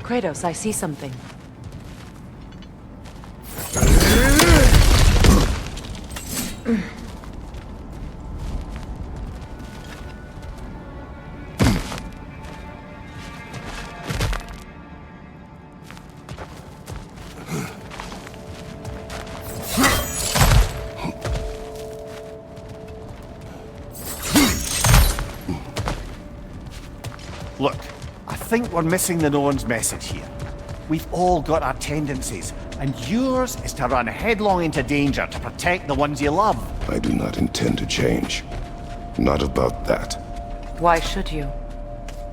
Kratos, I see something. Look, I think we're missing the Norns' message here. We've all got our tendencies, and yours is to run headlong into danger to protect the ones you love. I do not intend to change. Not about that. Why should you?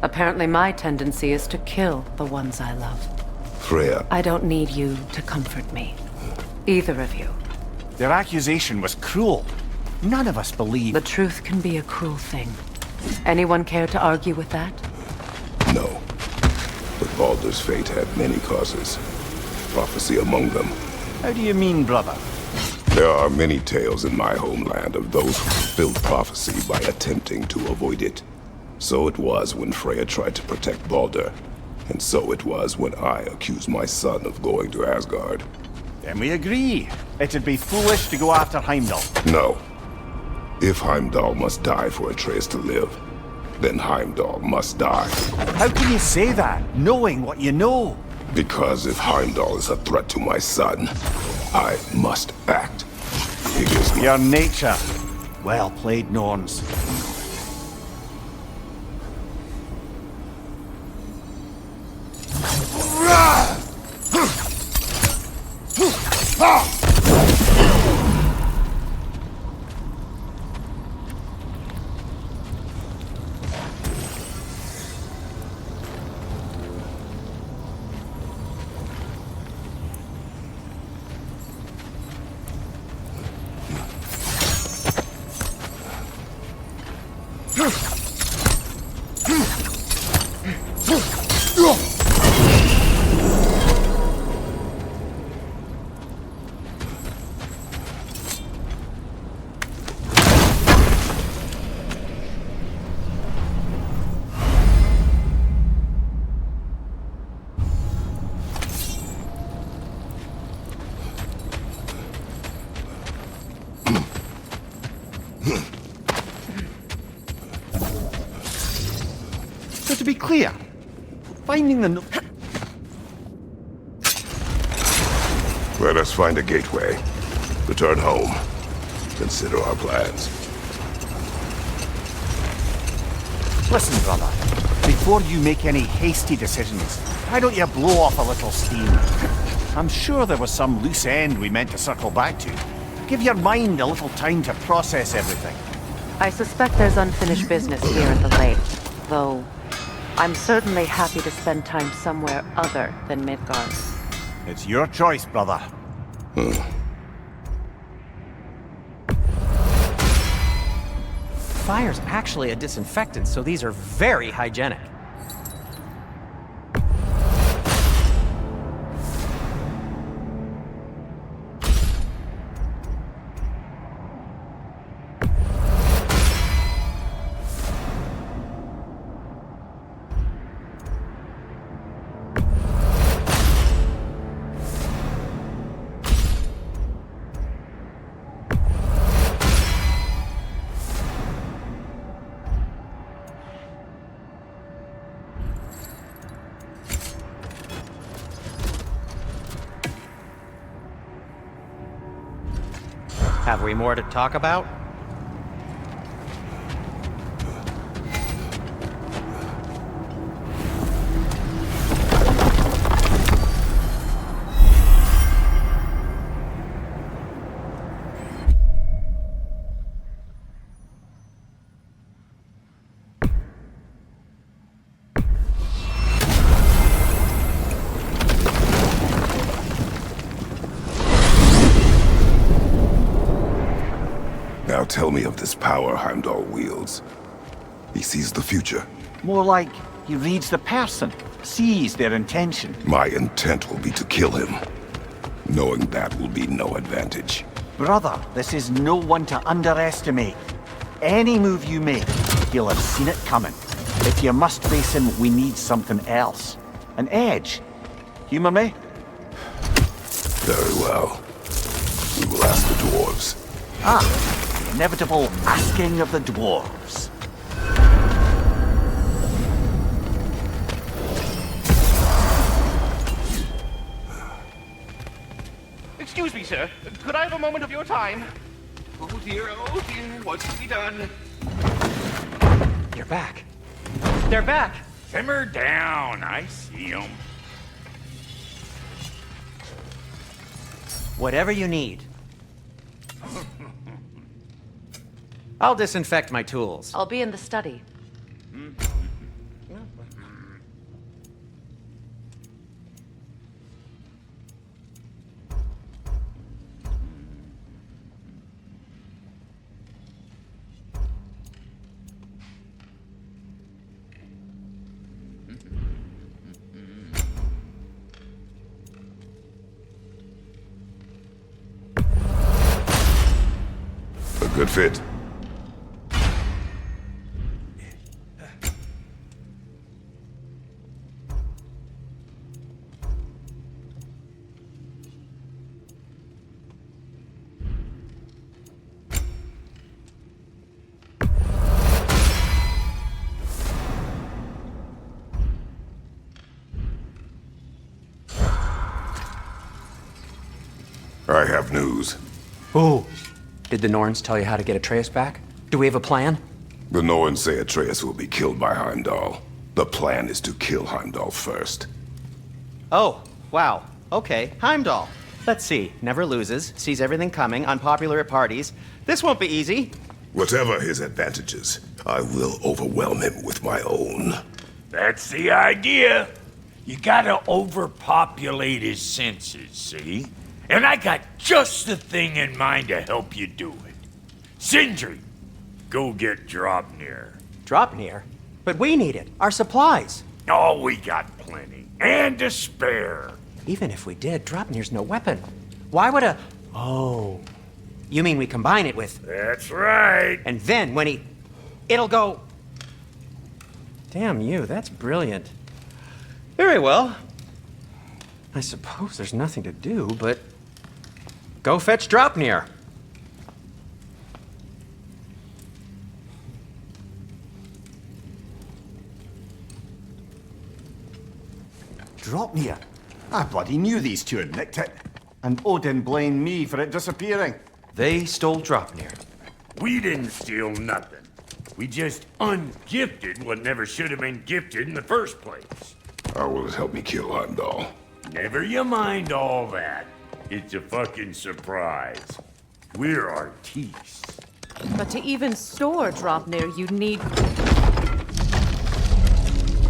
Apparently my tendency is to kill the ones I love. Freya, I don't need you to comfort me. Either of you. Their accusation was cruel. None of us believe. The truth can be a cruel thing. Anyone care to argue with that? no. But Baldur's fate had many causes. Prophecy among them. How do you mean, brother? There are many tales in my homeland of those who fulfilled prophecy by attempting to avoid it. So it was when Freya tried to protect Baldur. And so it was when I accused my son of going to Asgard. Then we agree. It'd be foolish to go after Heimdall. No. If Heimdall must die for Atreus to live, then Heimdall must die. How can you say that, knowing what you know? Because if Heimdall is a threat to my son, I must act. It is Your nature. Well played, Norns. So to be clear, finding the Let us find a gateway. Return home. Consider our plans. Listen, brother. Before you make any hasty decisions, why don't you blow off a little steam? I'm sure there was some loose end we meant to circle back to. Give your mind a little time to process everything. I suspect there's unfinished business here at the lake, though I'm certainly happy to spend time somewhere other than Midgard. It's your choice, brother. Fire's actually a disinfectant, so these are very hygienic. Have we more to talk about? Now tell me of this power Heimdall wields. He sees the future. More like he reads the person, sees their intention. My intent will be to kill him. Knowing that will be no advantage. Brother, this is no one to underestimate. Any move you make, he'll have seen it coming. If you must face him, we need something else. An edge. Humor me? Very well. We will ask the dwarves. The inevitable asking of the dwarves. Excuse me, sir. Could I have a moment of your time? Oh dear, what's to be done? You're back. They're back! Simmer down, I see 'em. Whatever you need. I'll disinfect my tools. I'll be in the study. A good fit. I have news. Ooh. Did the Norns tell you how to get Atreus back? Do we have a plan? The Norns say Atreus will be killed by Heimdall. The plan is to kill Heimdall first. Oh, wow. Okay, Heimdall. Let's see. Never loses, sees everything coming, unpopular at parties. This won't be easy. Whatever his advantages, I will overwhelm him with my own. That's the idea. You gotta overpopulate his senses, see? And I got just the thing in mind to help you do it. Sindri, go get Draupnir. Draupnir? But we need it. Our supplies. Oh, we got plenty. And to spare. Even if we did, Draupnir's no weapon. Why would a... Oh. You mean we combine it with... That's right. And then when he... It'll go... Damn you, that's brilliant. Very well. I suppose there's nothing to do, but... Go fetch Draupnir. Draupnir? I bloody knew these two had nicked it. And Odin blamed me for it disappearing. They stole Draupnir. We didn't steal nothing. We just ungifted what never should have been gifted in the first place. How will it help me kill Heimdall? Never you mind all that. It's a fucking surprise. We're artistes. But to even store Draupnir, you need...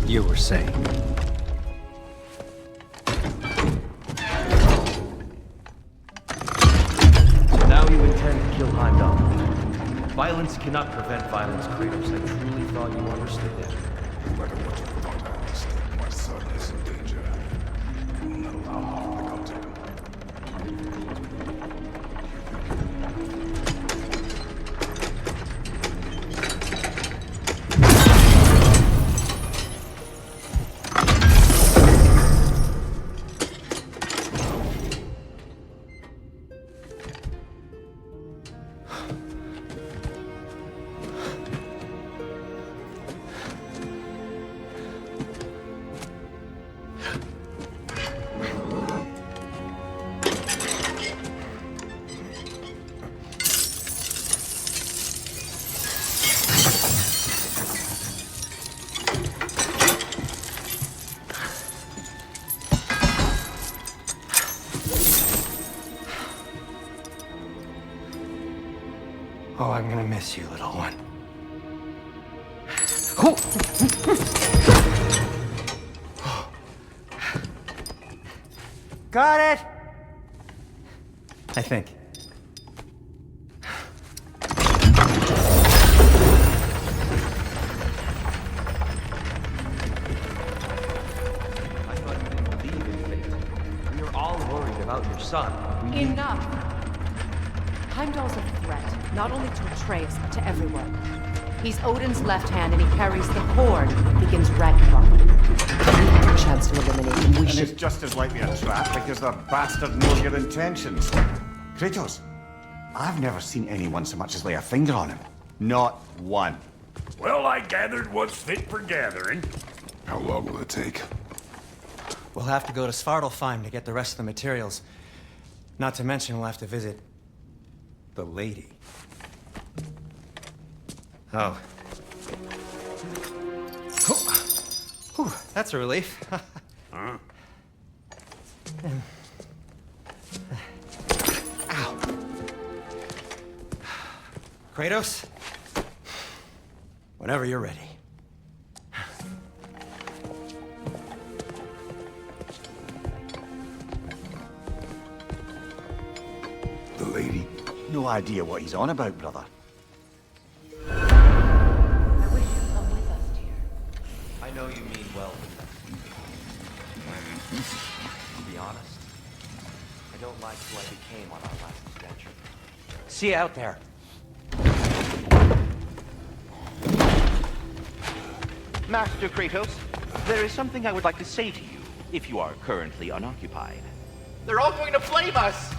You were saying. So now you intend to kill Heimdall. Violence cannot prevent violence, Kratos. I truly thought you understood that. No matter what you thought I understood, my son is in danger. You will not allow harm to come to him. Oh, I'm gonna miss you, little one. Got it! I think. I thought you didn't believe in fate. We are all worried about your son. Enough! Heimdall's a threat, not only to Atreus, but to everyone. He's Odin's left hand, and he carries the horn that begins Ragnarok. We have a chance to eliminate is just as likely a trap because the bastard knows your intentions. Kratos, I've never seen anyone so much as lay a finger on him. Not one. Well, I gathered what's fit for gathering. How long will it take? We'll have to go to Svartalfheim to get the rest of the materials. Not to mention we'll have to visit the lady. Oh. Whew, that's a relief. Huh? Ow. Kratos? Whenever you're ready. The lady? No idea what he's on about, brother. I wish you'd come with us, dear. I know you mean well. To be honest, I don't like who I became on our last adventure. See you out there. Master Kratos, there is something I would like to say to you, if you are currently unoccupied. They're all going to flame us!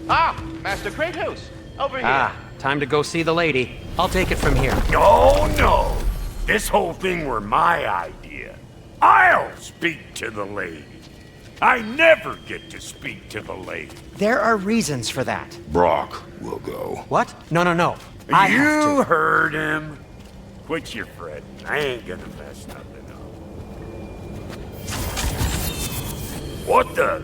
Ah, Master Kratos, over here. Ah, time to go see the lady. I'll take it from here. Oh, no. This whole thing were my idea. I'll speak to the lady. I never get to speak to the lady. There are reasons for that. Brok will go. What? No. I have You to. heard him. Quit your fretting. I ain't gonna mess nothing up. What the?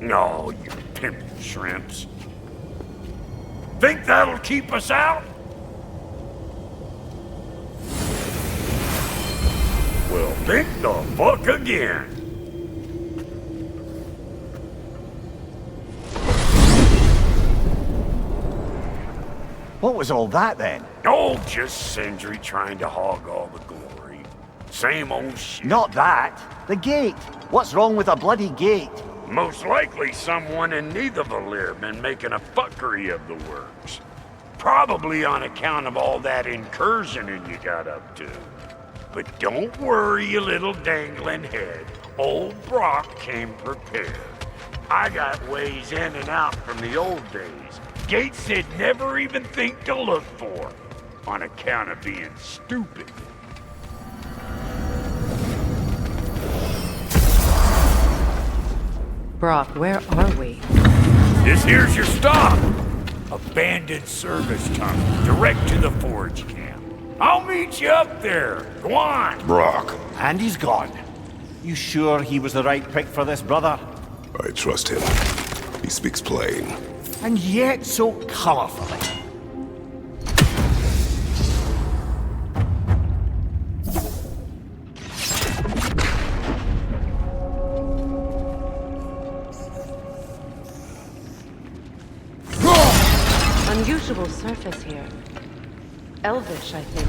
No, you pimp shrimps. Think that'll keep us out? Well, think the fuck again. What was all that then? Oh, just Sindri trying to hog all the glory. Same old shit. Not that. The gate. What's wrong with a bloody gate? Most likely someone in Nidavellir been making a fuckery of the works. Probably on account of all that incursioning you got up to. But don't worry, you little dangling head. Old Brok came prepared. I got ways in and out from the old days. Gates they'd never even think to look for, on account of being stupid. Brok, where are we? This here's your stop. Abandoned service tunnel, direct to the forge camp. I'll meet you up there. Go on. Brok, And he's gone. You sure he was the right pick for this, brother? I trust him. He speaks plain. And yet so colorfully. Unusual surface here. Elvish, I think.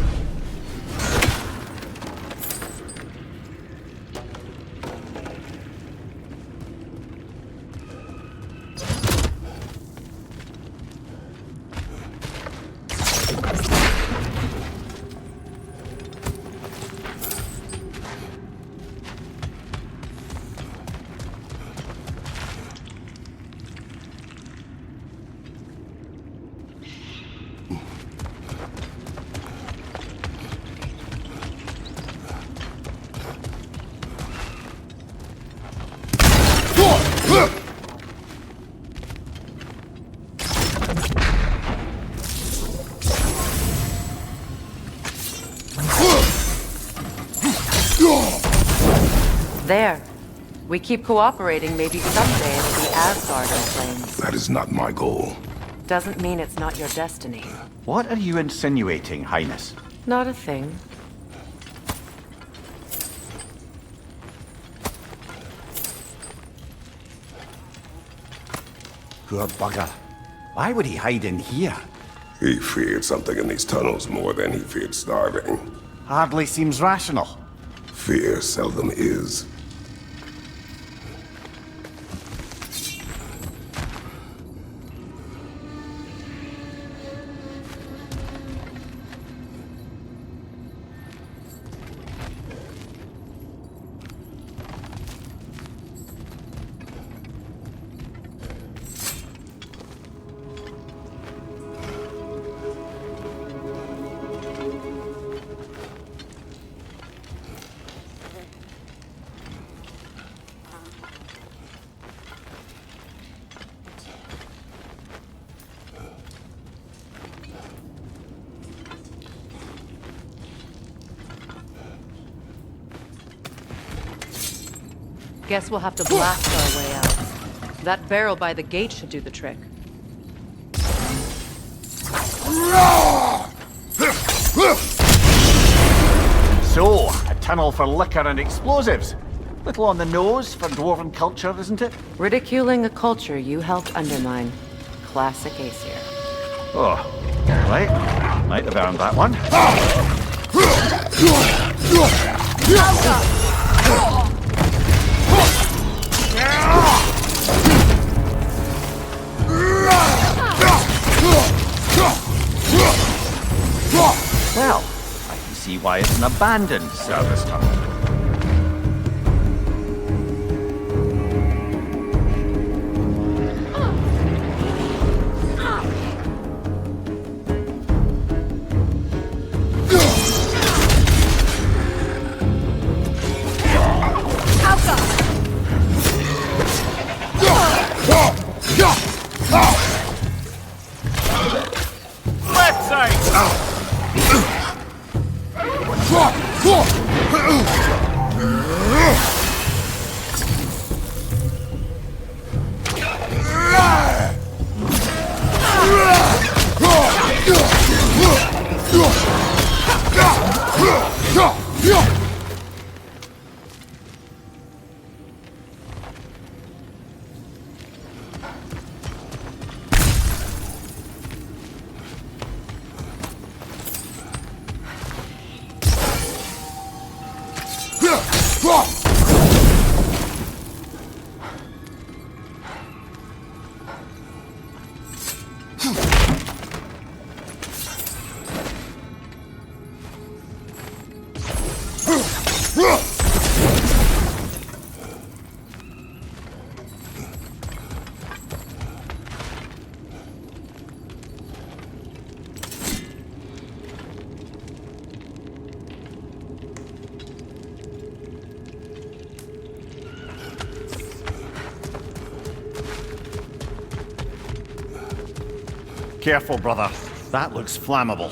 There. We keep cooperating, maybe someday it'll be Asgard in flames. That is not my goal. Doesn't mean it's not your destiny. What are you insinuating, Highness? Not a thing. Poor bugger. Why would he hide in here? He feared something in these tunnels more than he feared starving. Hardly seems rational. Fear seldom is. Guess we'll have to blast our way out. That barrel by the gate should do the trick. So, a tunnel for liquor and explosives. Little on the nose for dwarven culture, isn't it? Ridiculing a culture you helped undermine. Classic Aesir. Oh, right. Might have earned that one. Well, I can see why it's an abandoned service tunnel. Left side! Careful, brother. That looks flammable.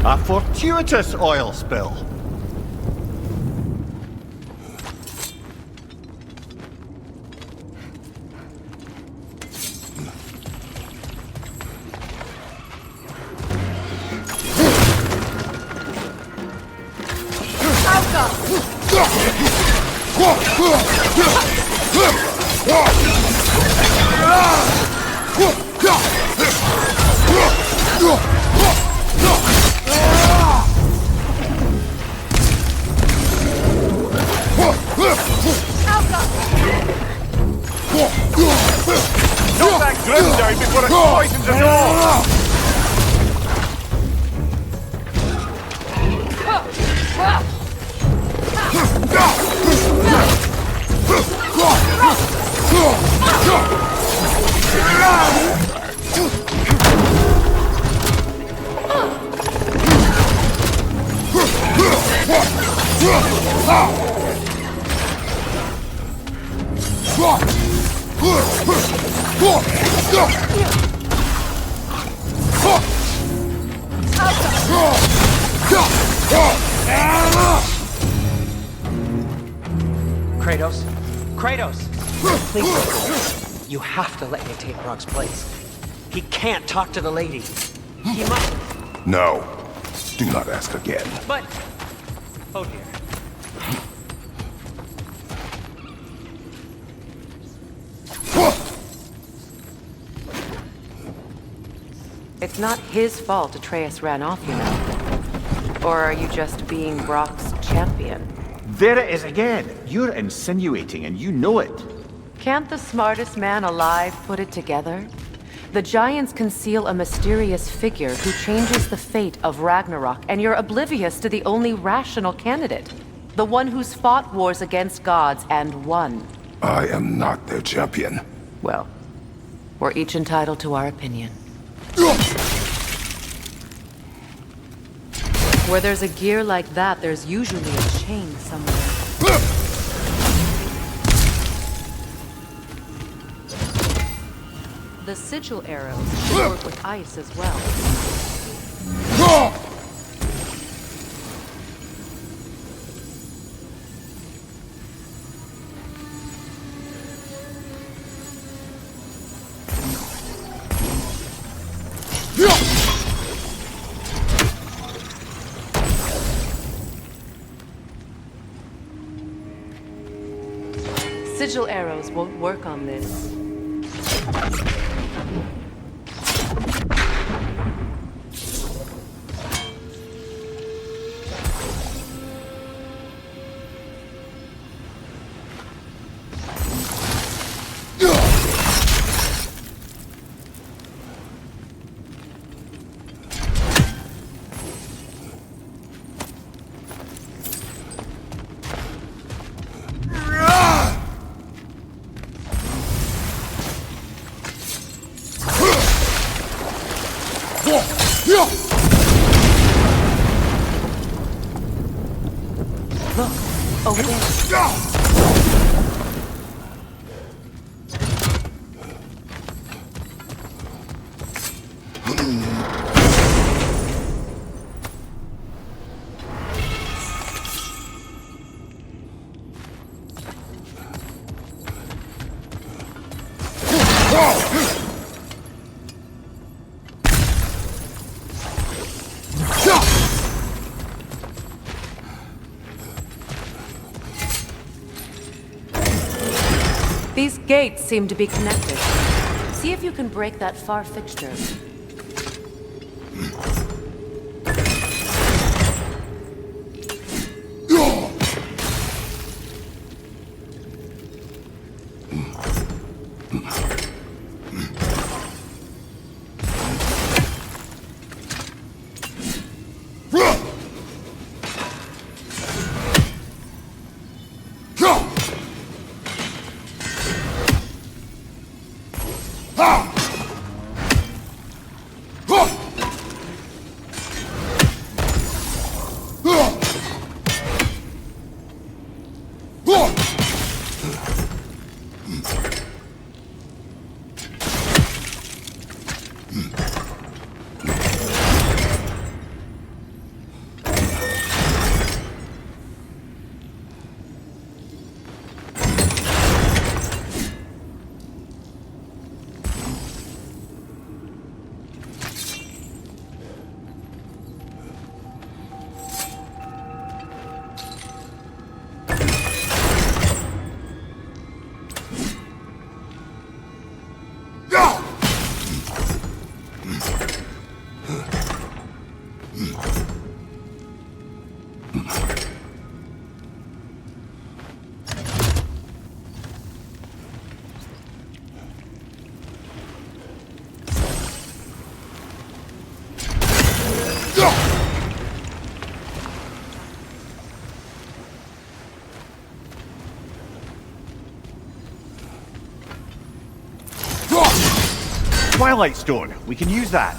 A fortuitous oil spill. Not that grim down before it poisons us all! Kratos? Kratos! Please, you have to let me take Brok's place. He can't talk to the lady. He must... No. Do not ask again. But... Oh dear. It's not his fault Atreus ran off, you know. Or are you just being Brok's champion? There it is again. You're insinuating and you know it. Can't the smartest man alive put it together? The giants conceal a mysterious figure who changes the fate of Ragnarok, and you're oblivious to the only rational candidate. The one who's fought wars against gods and won. I am not their champion. Well, we're each entitled to our opinion. Where there's a gear like that, there's usually a chain somewhere. The sigil arrows should work with ice as well. Sigil arrows won't work on this. Look, over there. These gates seem to be connected. See if you can break that far fixture. Twilight Stone. We can use that.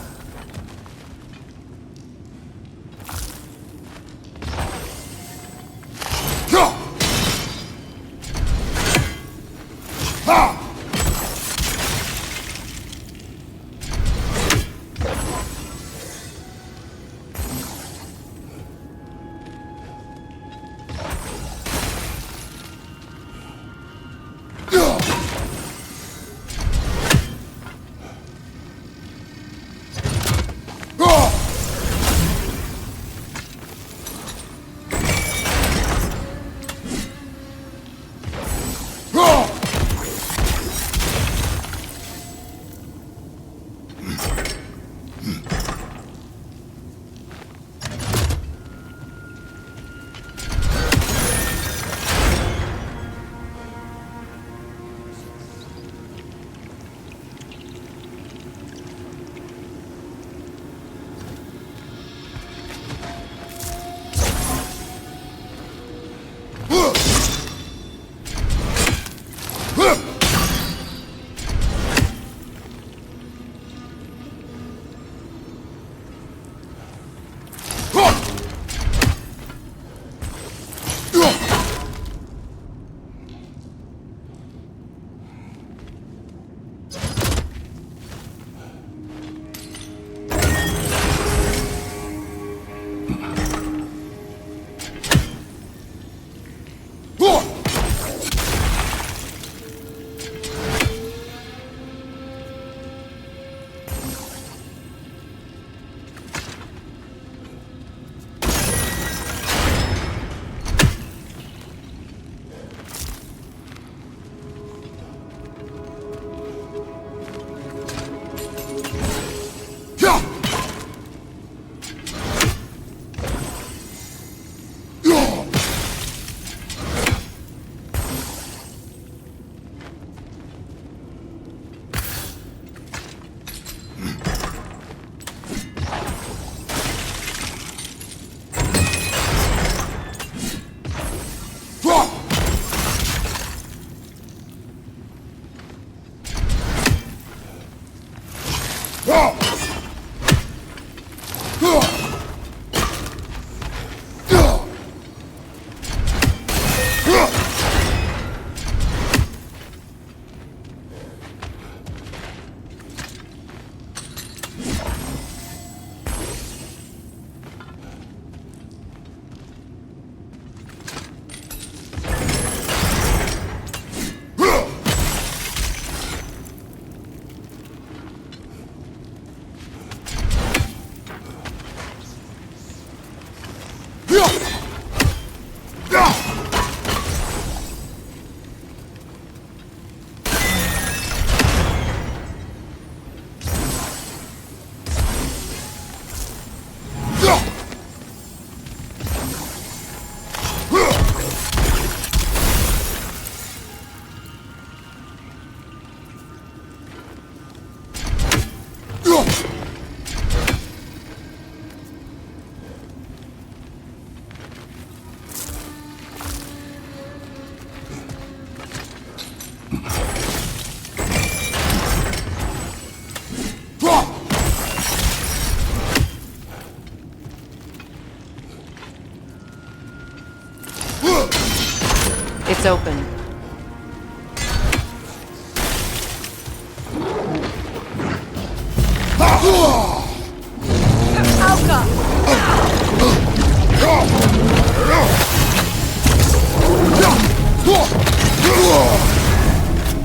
It's open.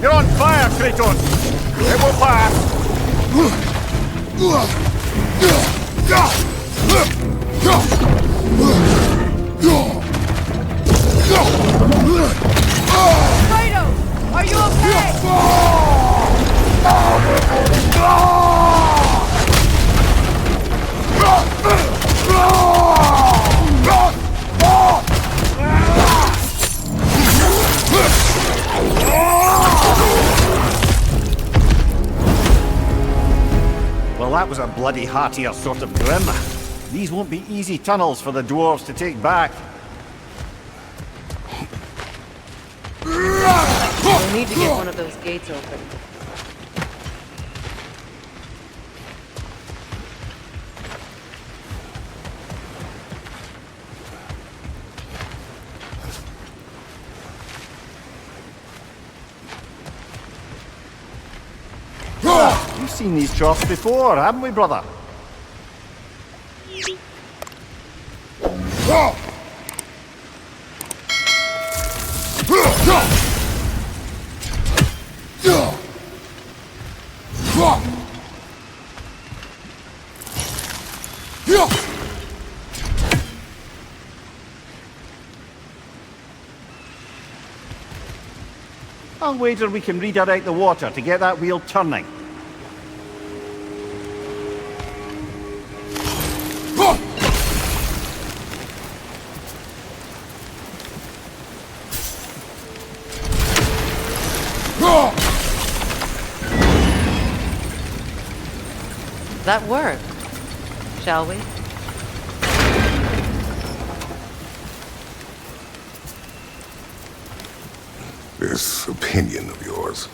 You're on fire, Kratos! It will pass! Kratos! Are you okay? Well, that was a bloody heartier sort of grim. These won't be easy tunnels for the dwarves to take back. We'll need to get one of those gates open. We've seen these troughs before, haven't we, brother? I'll wager we can redirect the water to get that wheel turning. That work, shall we? This opinion of yours,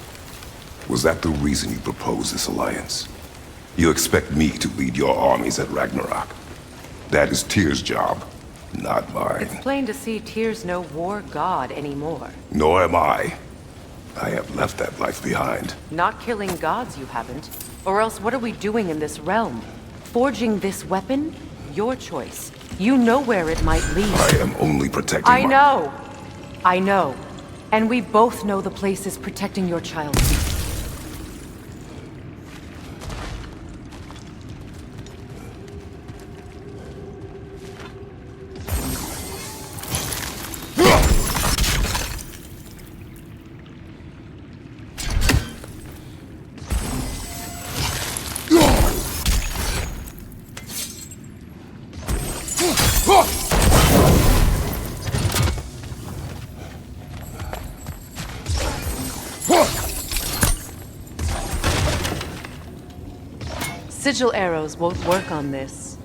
was that the reason you proposed this alliance? You expect me to lead your armies at Ragnarok? That is Tyr's job, not mine. It's plain to see Tyr's no war god anymore. Nor am I. I have left that life behind. Not killing gods, you haven't. Or else what are we doing in this realm? Forging this weapon? Your choice. You know where it might lead. I am only protecting I know. I know. And we both know the place is protecting your child's peace. Sigil arrows won't work on this.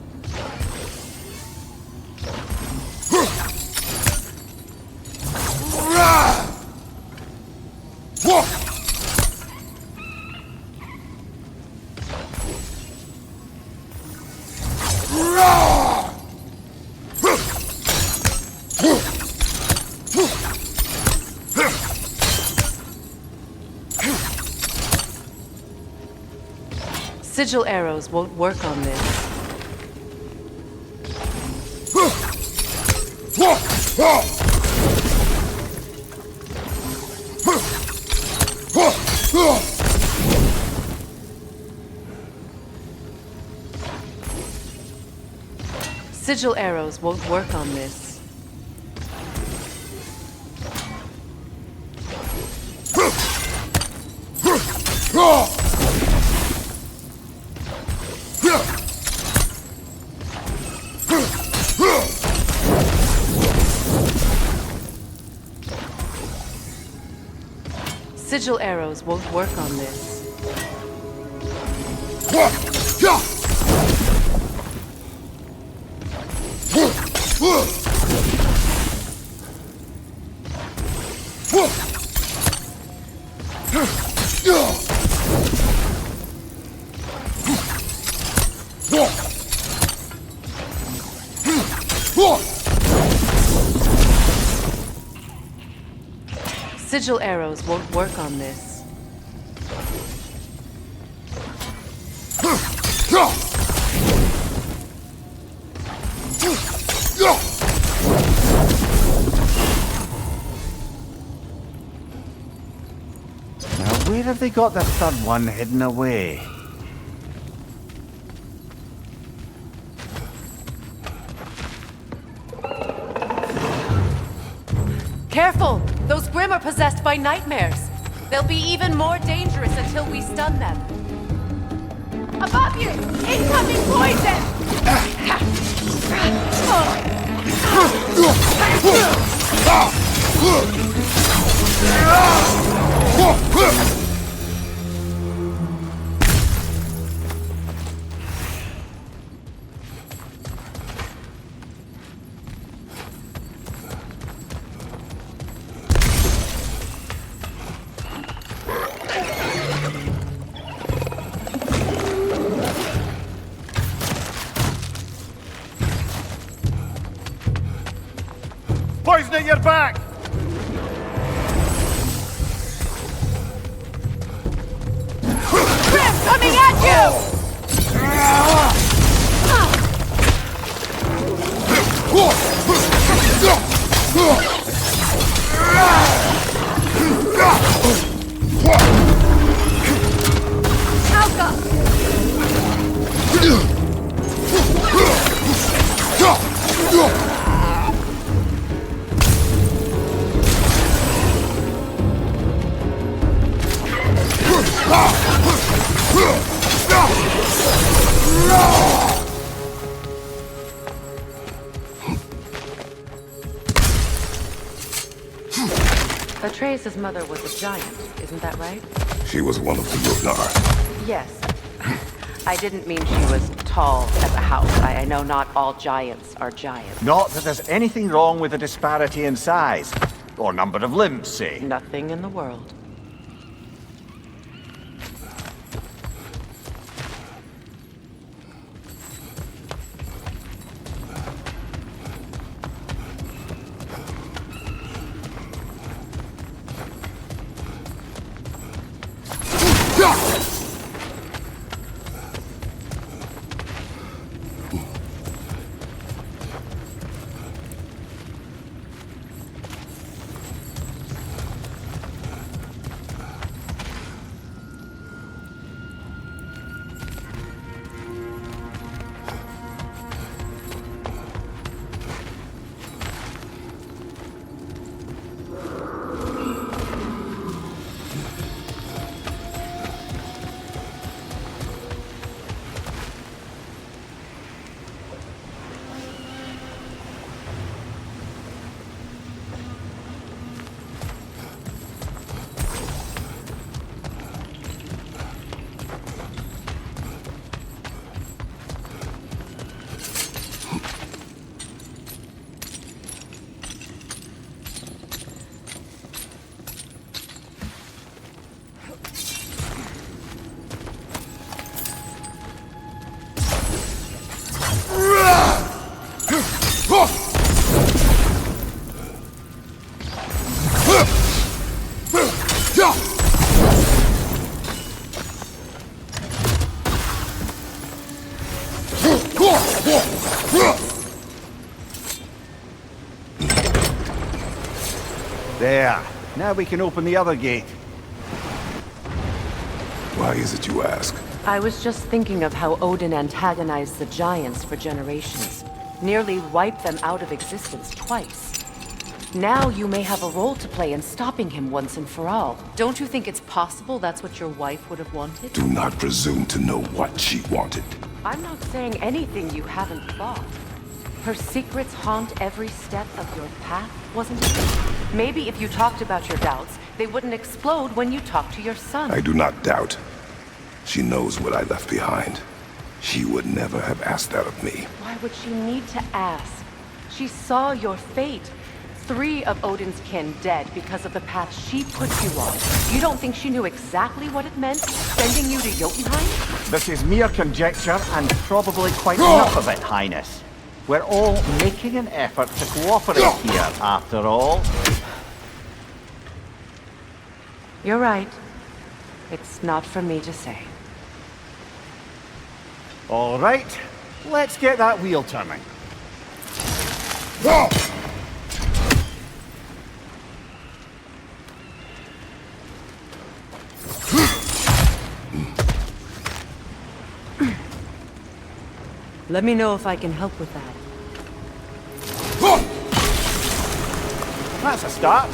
Sigil arrows won't work on this. Sigil arrows won't work on this. Sigil arrows won't work on this. Sigil arrows won't work on this. Now, where have they got the third one hidden away? Careful! Those Grimm are possessed by nightmares. They'll be even more dangerous until we stun them. Above you! Incoming poison! Poison at your back! Grimm coming at you! Atreus' mother was a giant, isn't that right? She was one of the Jotnar. Yes. I didn't mean she was tall as a house. I know not all giants are giants. Not that there's anything wrong with the disparity in size. Or number of limbs, say. Nothing in the world. There. Now we can open the other gate. Why is it you ask? I was just thinking of how Odin antagonized the giants for generations. Nearly wiped them out of existence twice. Now you may have a role to play in stopping him once and for all. Don't you think it's possible that's what your wife would have wanted? Do not presume to know what she wanted. I'm not saying anything you haven't thought. Her secrets haunt every step of your path, wasn't it? Maybe if you talked about your doubts, they wouldn't explode when you talk to your son. I do not doubt. She knows what I left behind. She would never have asked that of me. Why would she need to ask? She saw your fate. 3 of Odin's kin dead because of the path she put you on. You don't think she knew exactly what it meant, sending you to Jotunheim? This is mere conjecture, and probably quite enough of it, Highness. We're all making an effort to cooperate here, after all. You're right. It's not for me to say. All right, let's get that wheel turning. Let me know if I can help with that. That's a start.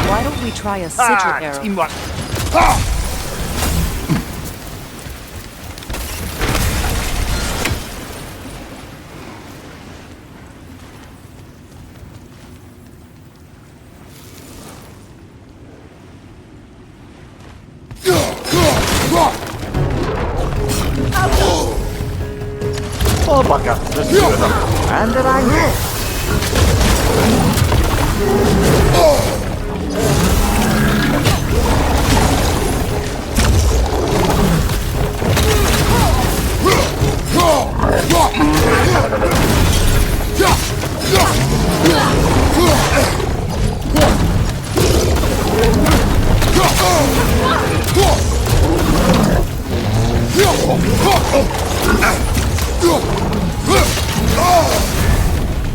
Why don't we try a sigil arrow? Teamwork. Oh, bugger. There's 2 of them. And they're angry.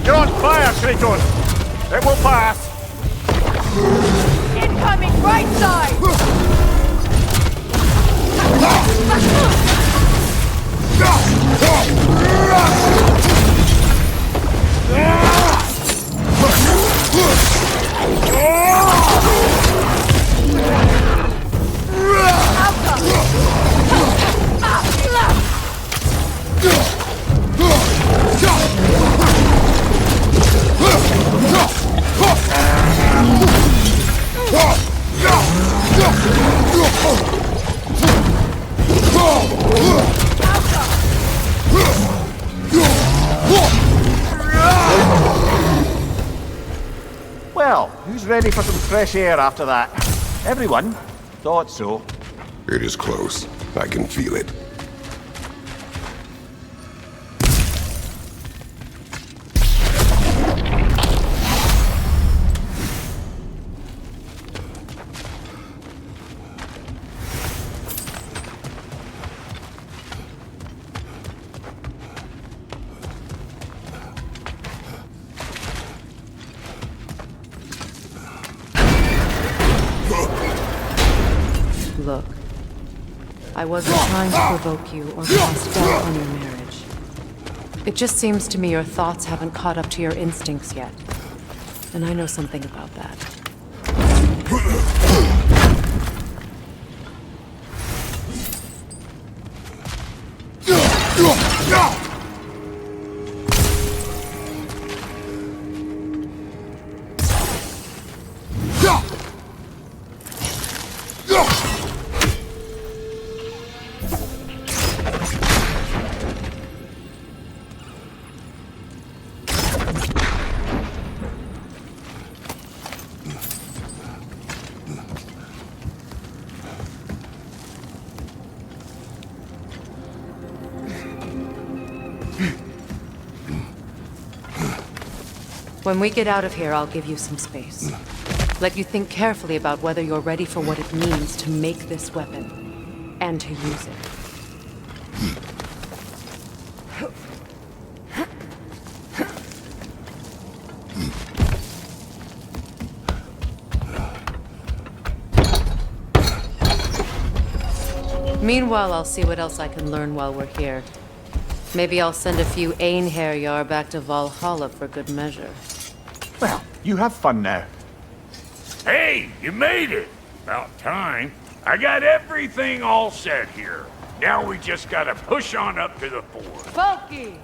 You're on fire, Kratos! It will pass! Incoming right side! Well, who's ready for some fresh air after that? Everyone? Thought so. It is close. I can feel it. Look, I wasn't trying to provoke you or cast doubt on your marriage. It just seems to me your thoughts haven't caught up to your instincts yet. And I know something about that. When we get out of here, I'll give you some space. Let you think carefully about whether you're ready for what it means to make this weapon, and to use it. Meanwhile, I'll see what else I can learn while we're here. Maybe I'll send a few Einherjar back to Valhalla for good measure. Well, you have fun now. Hey, you made it! About time. I got everything all set here. Now we just gotta push on up to the fort. Funky!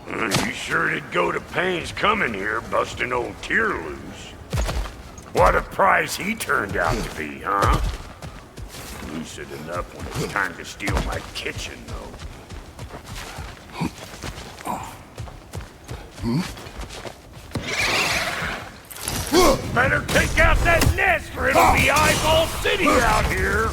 You sure did go to pains coming here, busting old Tyr loose. What a prize he turned out to be, huh? Lucid enough when it's time to steal my kitchen, though. Better take out that nest or it'll be eyeball city out here!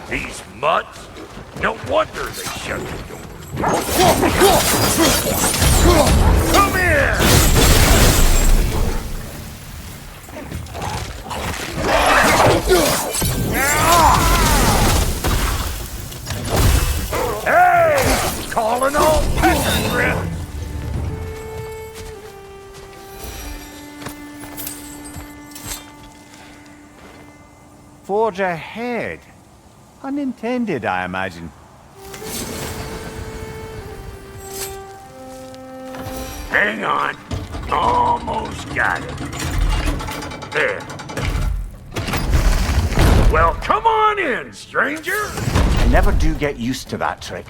These mutts? No wonder they shut the door. Come here! Hey! Calling all peasant. Forge ahead. Unintended, I imagine. Hang on. Almost got it. There. Well, come on in, stranger. I never do get used to that trick.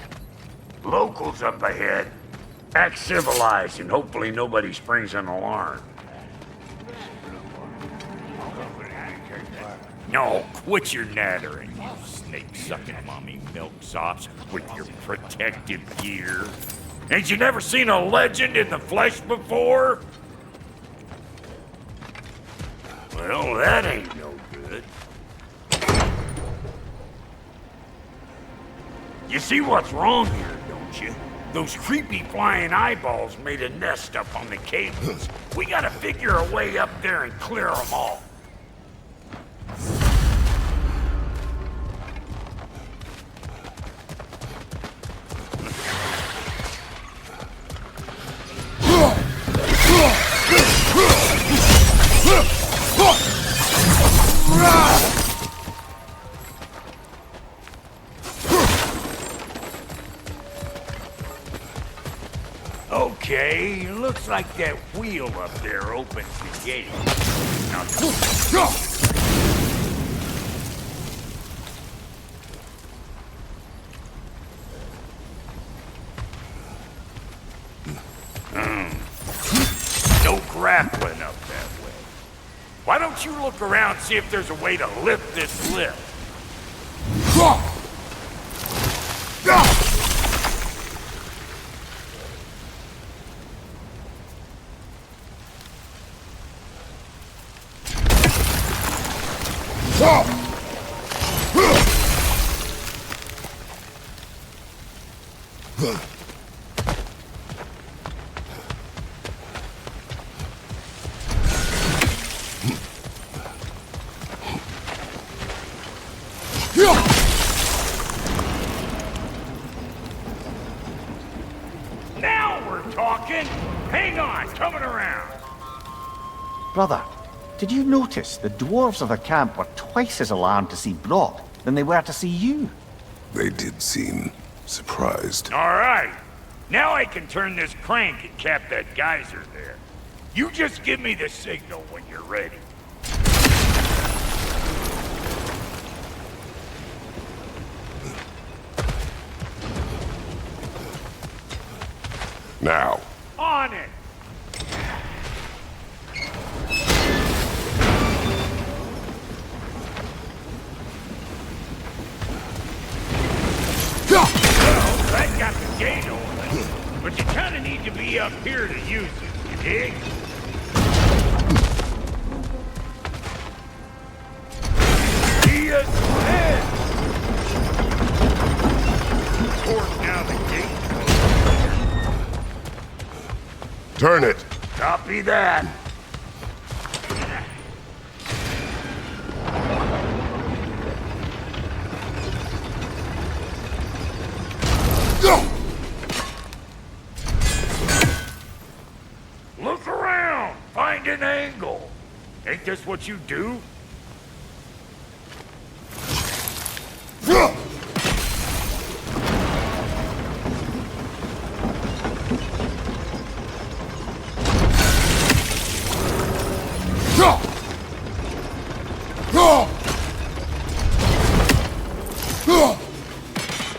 Locals up ahead. Act civilized and hopefully nobody springs an alarm. No, quit your nattering, you snake-sucking mommy milksops with your protective gear. Ain't you never seen a legend in the flesh before? Well, that ain't no good. You see what's wrong here, don't you? Those creepy flying eyeballs made a nest up on the cables. We gotta figure a way up there and clear them all. Okay, looks like that wheel up there opens the gate. Now, no grappling up that way. Why don't you look around and see if there's a way to lift this lift? Now we're talking! Hang on, coming around! Brother, did you notice the dwarves of the camp were twice as alarmed to see Brok than they were to see you? They did seem surprised. All right. Now I can turn this crank and cap that geyser there. You just give me the signal when you're ready. Now. On it! up here to use it, you dig? He is dead! Force now the gate. Turn it. Copy that. Look around! Find an angle! Ain't this what you do?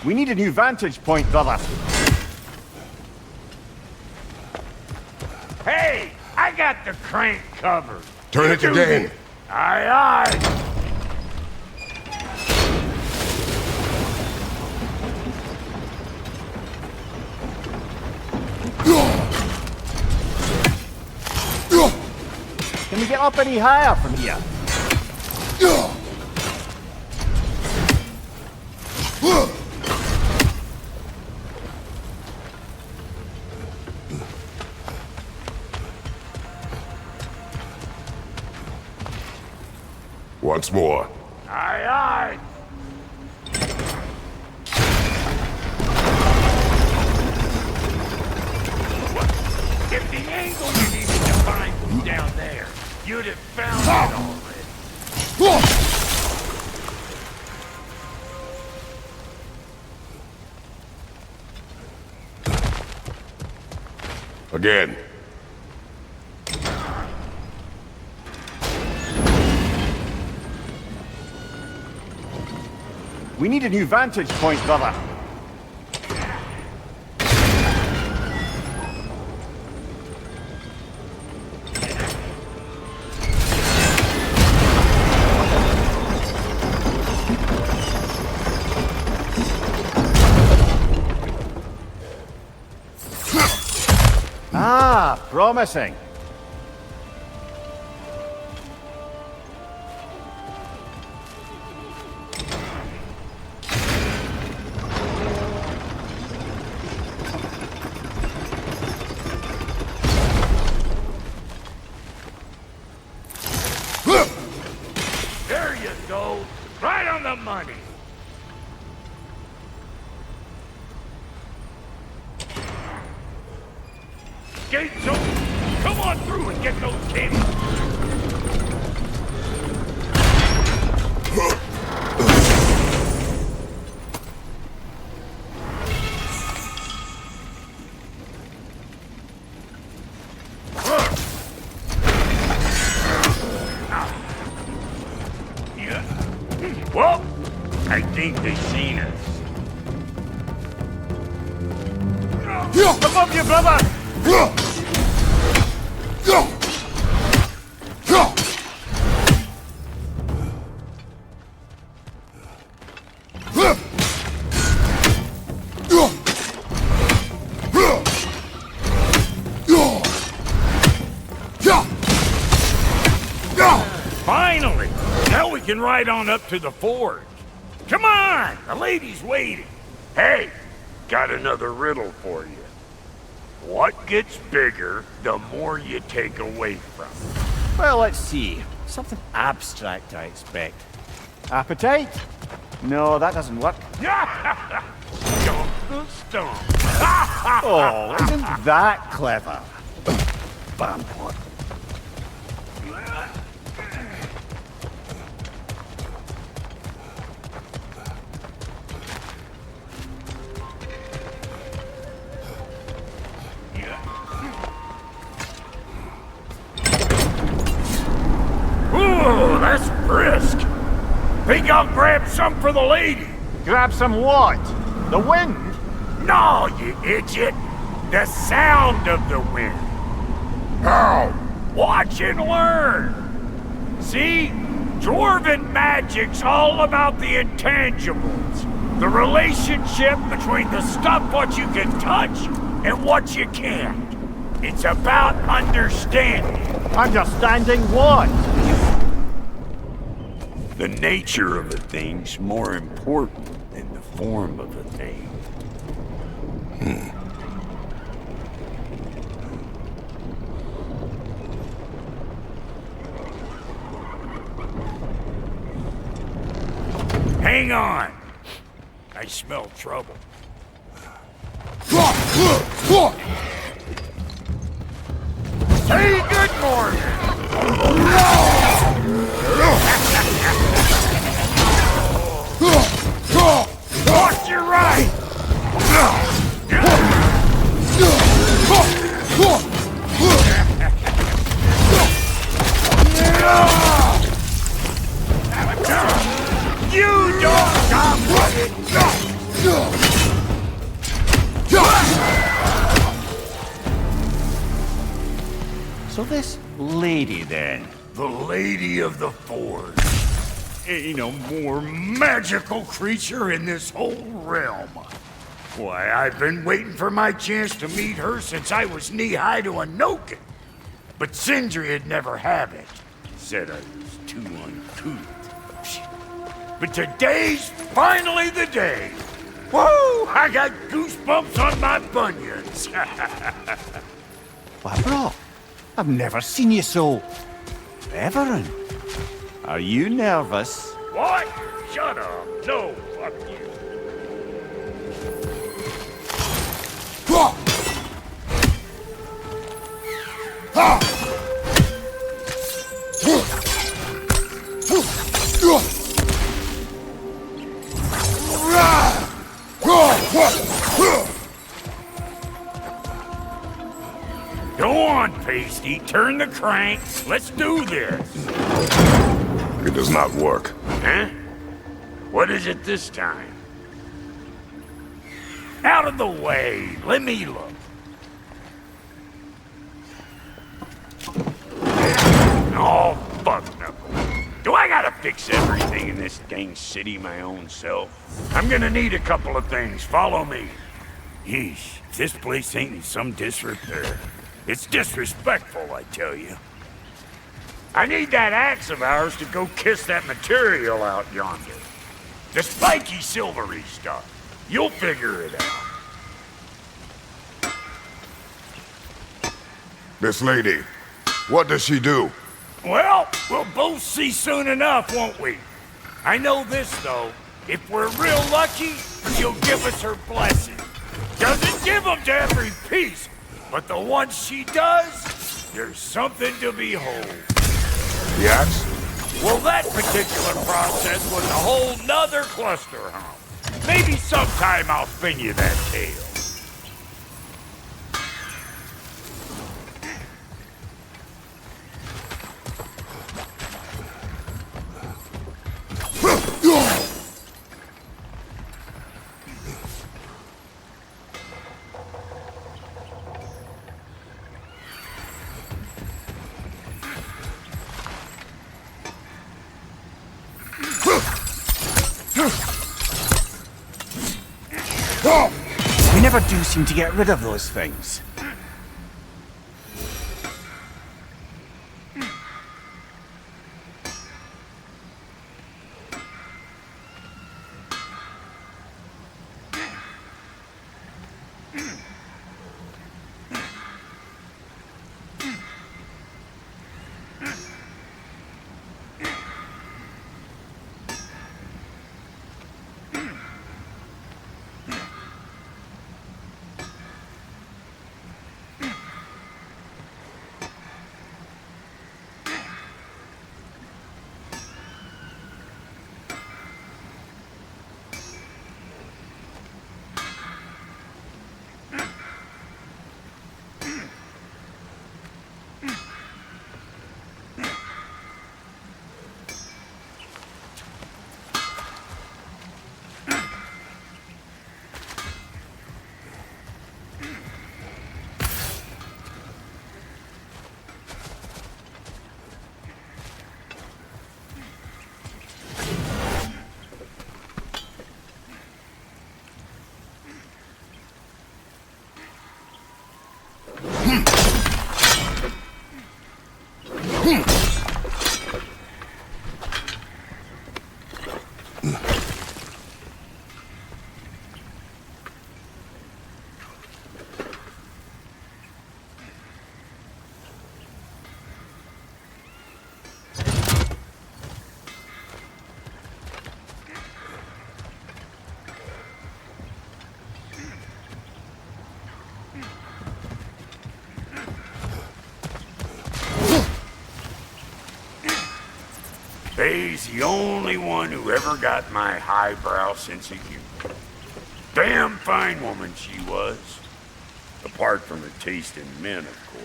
We need a new vantage point, brother. Hey! I got the crank covered! Turn it again. Aye, aye! Can we get up any higher from here? Once more. Aye, aye! If the angle you needed to find was down there, you'd have found it already. Again. We need a new vantage point, brother. Ah, promising. There you go! Right on the money! Gates open! Come on through and get those kids! Well, I think they've seen us. Above you, brother! Finally! Now we can ride on up to the forge. Come on! The lady's waiting. Hey, got another riddle for you. What gets bigger the more you take away from it? Well, let's see. Something abstract, I expect. Appetite? No, that doesn't work. Stomp the stomp. Oh, isn't that clever? Bam. Ooh, that's brisk. Think I'll grab some for the lady. Grab some what? The wind? No, you idiot. The sound of the wind. How? Watch and learn. See? Dwarven magic's all about the intangibles. The relationship between the stuff what you can touch and what you can't. It's about understanding. Understanding what? The nature of a thing's more important than the form of a thing. Hang on. I smell trouble. Say good morning. Watch your right. You don't stop running. So this lady then? The Lady of the Forge. Ain't a more magical creature in this whole realm. Why, I've been waiting for my chance to meet her since I was knee-high to a Noken. But Sindri had never have it. Said I was too uncouth. But today's finally the day. Whoa! I got goosebumps on my bunions. Why, Brok, I've never seen you so reverent. Are you nervous? What? Shut up. No, fuck you. Go on, Pasty. Turn the crank. Let's do this. It does not work. Huh? What is it this time? Out of the way. Let me look. Oh, fuck no. Do I gotta fix everything in this dang city my own self? I'm gonna need a couple of things. Follow me. Yeesh, if this place ain't in some disrepair. It's disrespectful, I tell you. I need that axe of ours to go kiss that material out yonder. The spiky silvery stuff. You'll figure it out. This lady, what does she do? Well, we'll both see soon enough, won't we? I know this, though. If we're real lucky, she'll give us her blessing. Doesn't give them to every piece, but the ones she does, there's something to behold. The axe? Well, that particular process was a whole nother cluster hump. Maybe sometime I'll spin you that tale. We never do seem to get rid of those things. Faye's the only one who ever got my highbrow sense of humor. Damn fine woman she was. Apart from her taste in men, of course.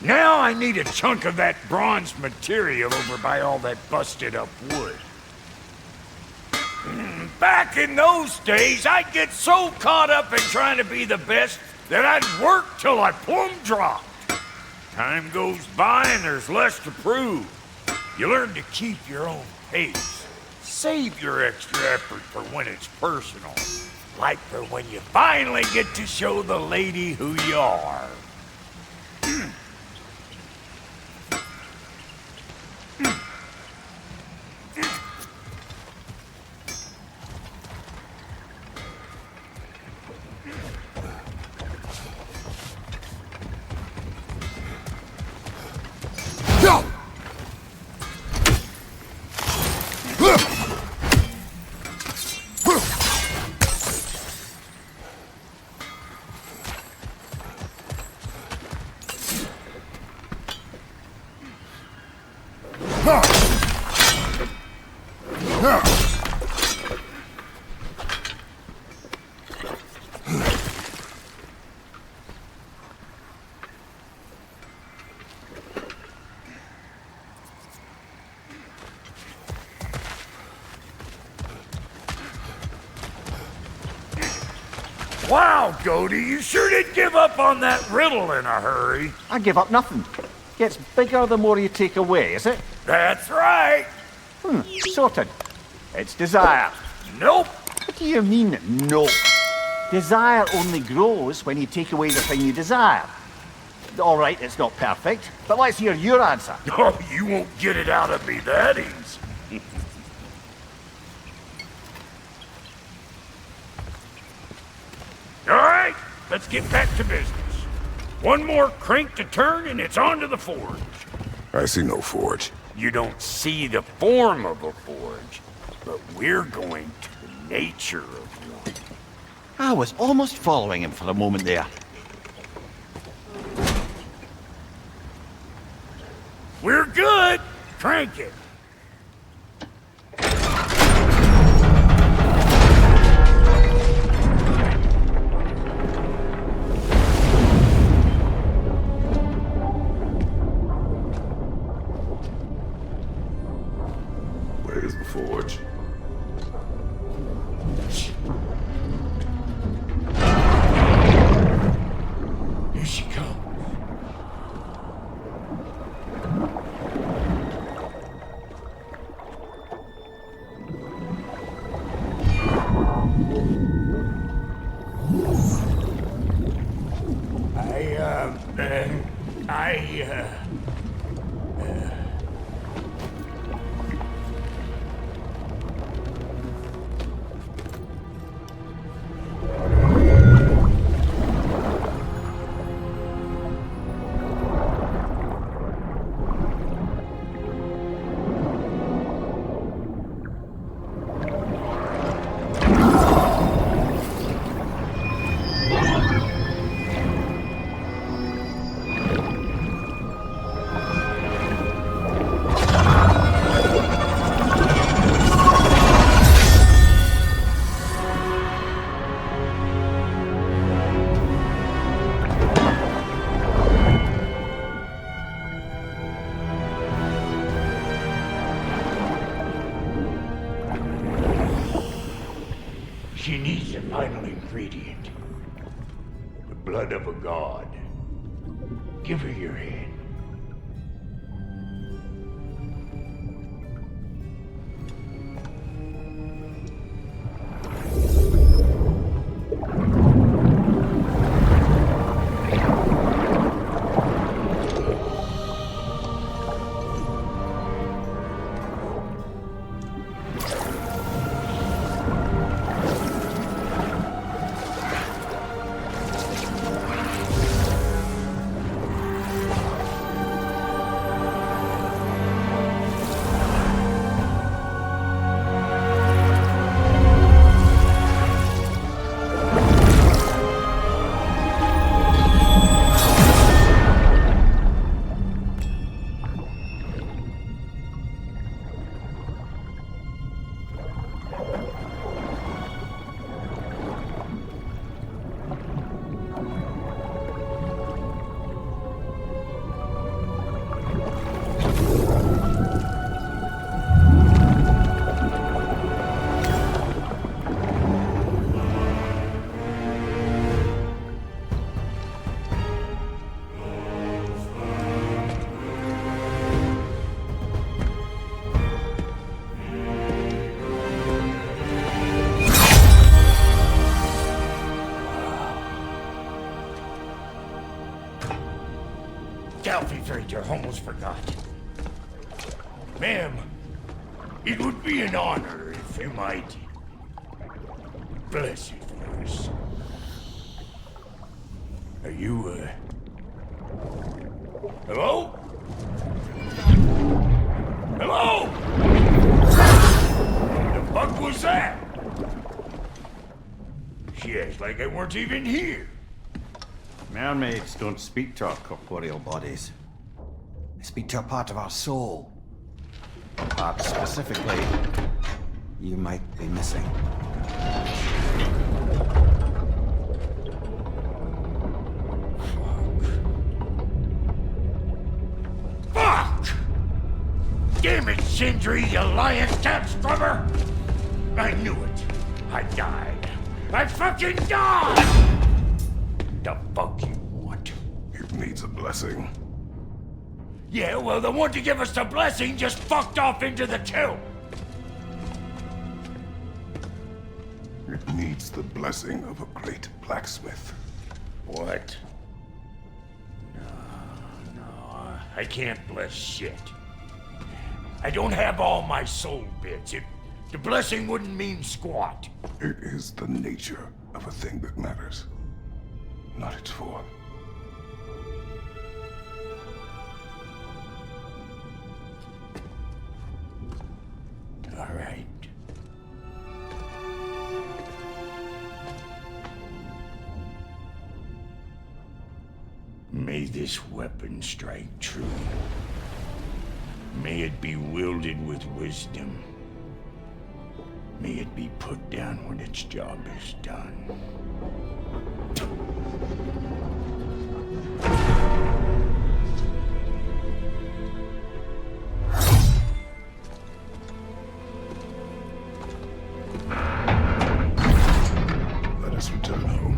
Now I need a chunk of that bronze material over by all that busted up wood. Back in those days, I'd get so caught up in trying to be the best that I'd work till I plumb dropped. Time goes by and there's less to prove. You learn to keep your own pace. Save your extra effort for when it's personal. Like for when you finally get to show the lady who you are. Wow, Cody, you sure did give up on that riddle in a hurry. I give up nothing. Gets bigger the more you take away, is it? That's right. Sorted. It's desire. Nope. What do you mean, no? Desire only grows when you take away the thing you desire. All right, it's not perfect, but let's hear your answer. Oh, you won't get it out of me that easy. All right, let's get back to business. One more crank to turn and it's on to the forge. I see no forge. You don't see the form of a forge, but we're going to the nature of one. I was almost following him for a moment there. We're good. Crank it. Where's the forge? Here she comes. She needs the final ingredient. The blood of a god. Give her your hand. I almost forgot. Ma'am, it would be an honor if you might bless it for us. Are you, hello? Hello? The fuck was that? She acts like I weren't even here. Mermaids don't speak to our corporeal bodies. They speak to a part of our soul. A part specifically you might be missing. Fuck! Damn it, Sindri, you lying cat scrubber! I knew it. I died. I fucking died! The fuck you want? It needs a blessing. Yeah, well, the one to give us the blessing just fucked off into the tomb. It needs the blessing of a great blacksmith. What? No, I can't bless shit. I don't have all my soul bits. The blessing wouldn't mean squat. It is the nature of a thing that matters, not its form. All right. May this weapon strike true. May it be wielded with wisdom. May it be put down when its job is done. Let us return home.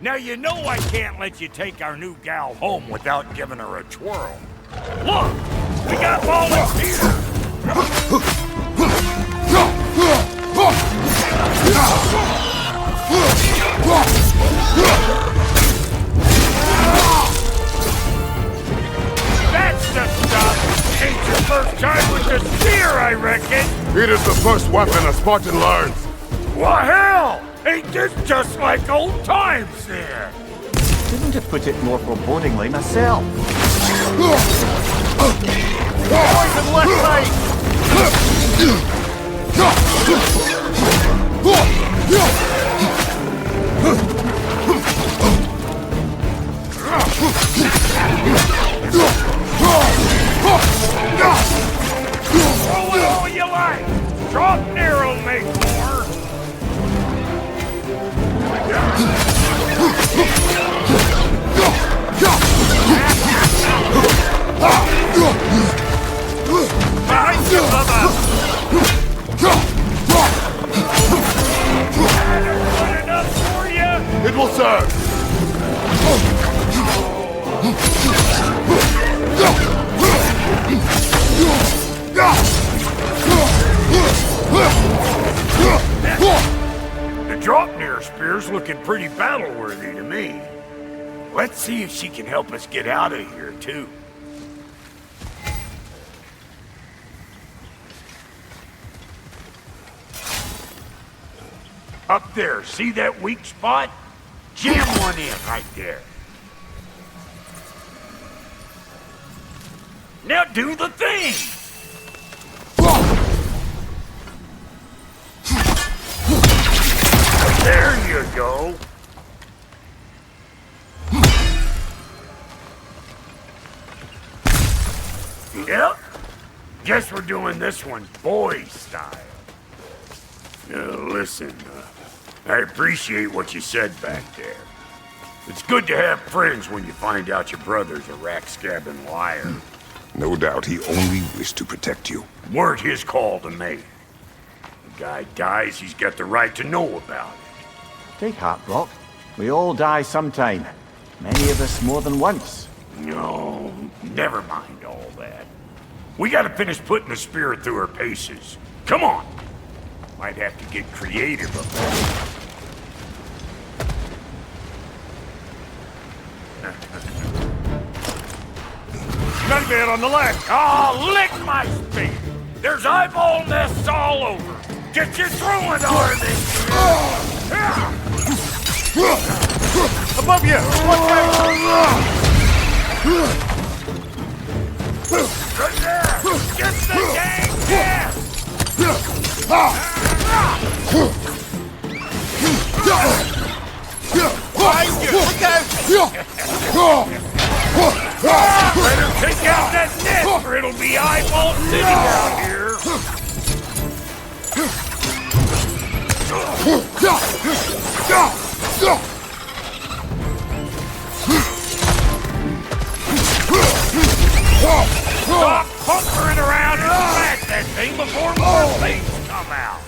Now you know I can't let you take our new gal home without giving her a twirl. Look! We got volunteers! That's the stuff! Ain't your first time with the spear, I reckon! It is the first weapon a Spartan learns. Well, hell! Ain't this just like old times there? Couldn't have put it more forebodingly myself. Poison left side! Throw it all you like! Drop narrow, make more! Behind you, Bubba! Good enough for you? It will serve. The Draupnir spear's looking pretty battle-worthy to me. Let's see if she can help us get out of here, too. Up there, see that weak spot? Jam one in right there. Now do the thing! There you go. Yep. Guess we're doing this one boy style. Listen, I appreciate what you said back there. It's good to have friends when you find out your brother's a rack-scabbing liar. No doubt he only wished to protect you. Weren't his call to make. The guy dies, he's got the right to know about it. Take heart, Brok. We all die sometime. Many of us more than once. No, never mind all that. We gotta finish putting the spirit through her paces. Come on! Might have to get creative about Nightmare on the left. Oh, lick my speed. There's eyeball nests all over. Get your throwing arm Above you! Watch out! Right there! Get the gang down! Behind you! Look out! Better take out that net, or it'll be eyeball city out here! Stop puckering around and smash that thing before more things come out!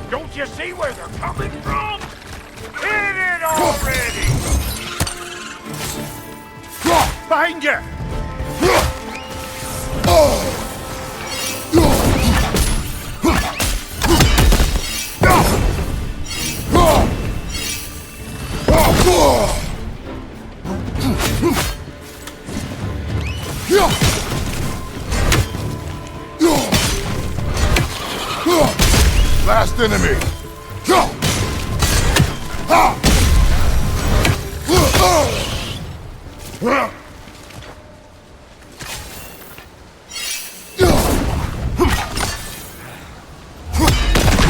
Don't you see where they're coming from? Hit it already! Behind you! Last enemy.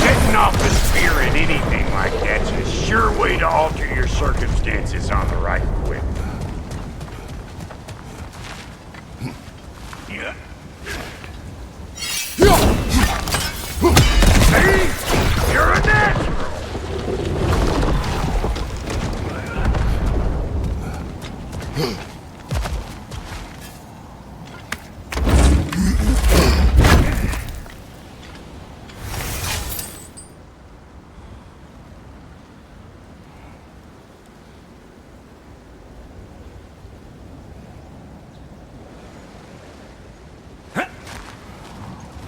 Getting off and fearing anything like that's a sure way to alter your circumstances on the right quick. Yeah. See? You're a natural!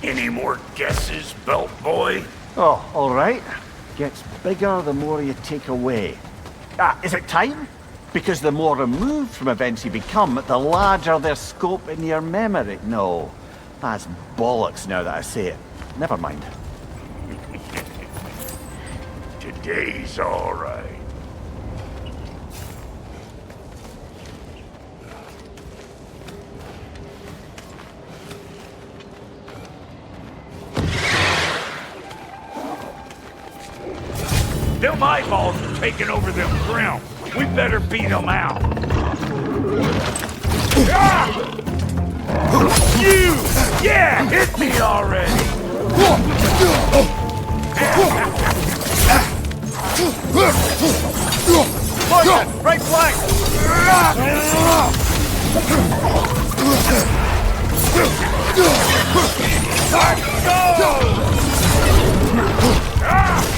Any more guesses, belt boy? Oh, all right. Gets bigger the more you take away. Is it time? Because the more removed from events you become, the larger their scope in your memory. No, that's bollocks now that I say it. Never mind. Today's all right. Them eyeballs are taking over them ground. We better beat them out. Ah! You! Yeah, hit me already! Poison! Right flank! Let's go! Ah!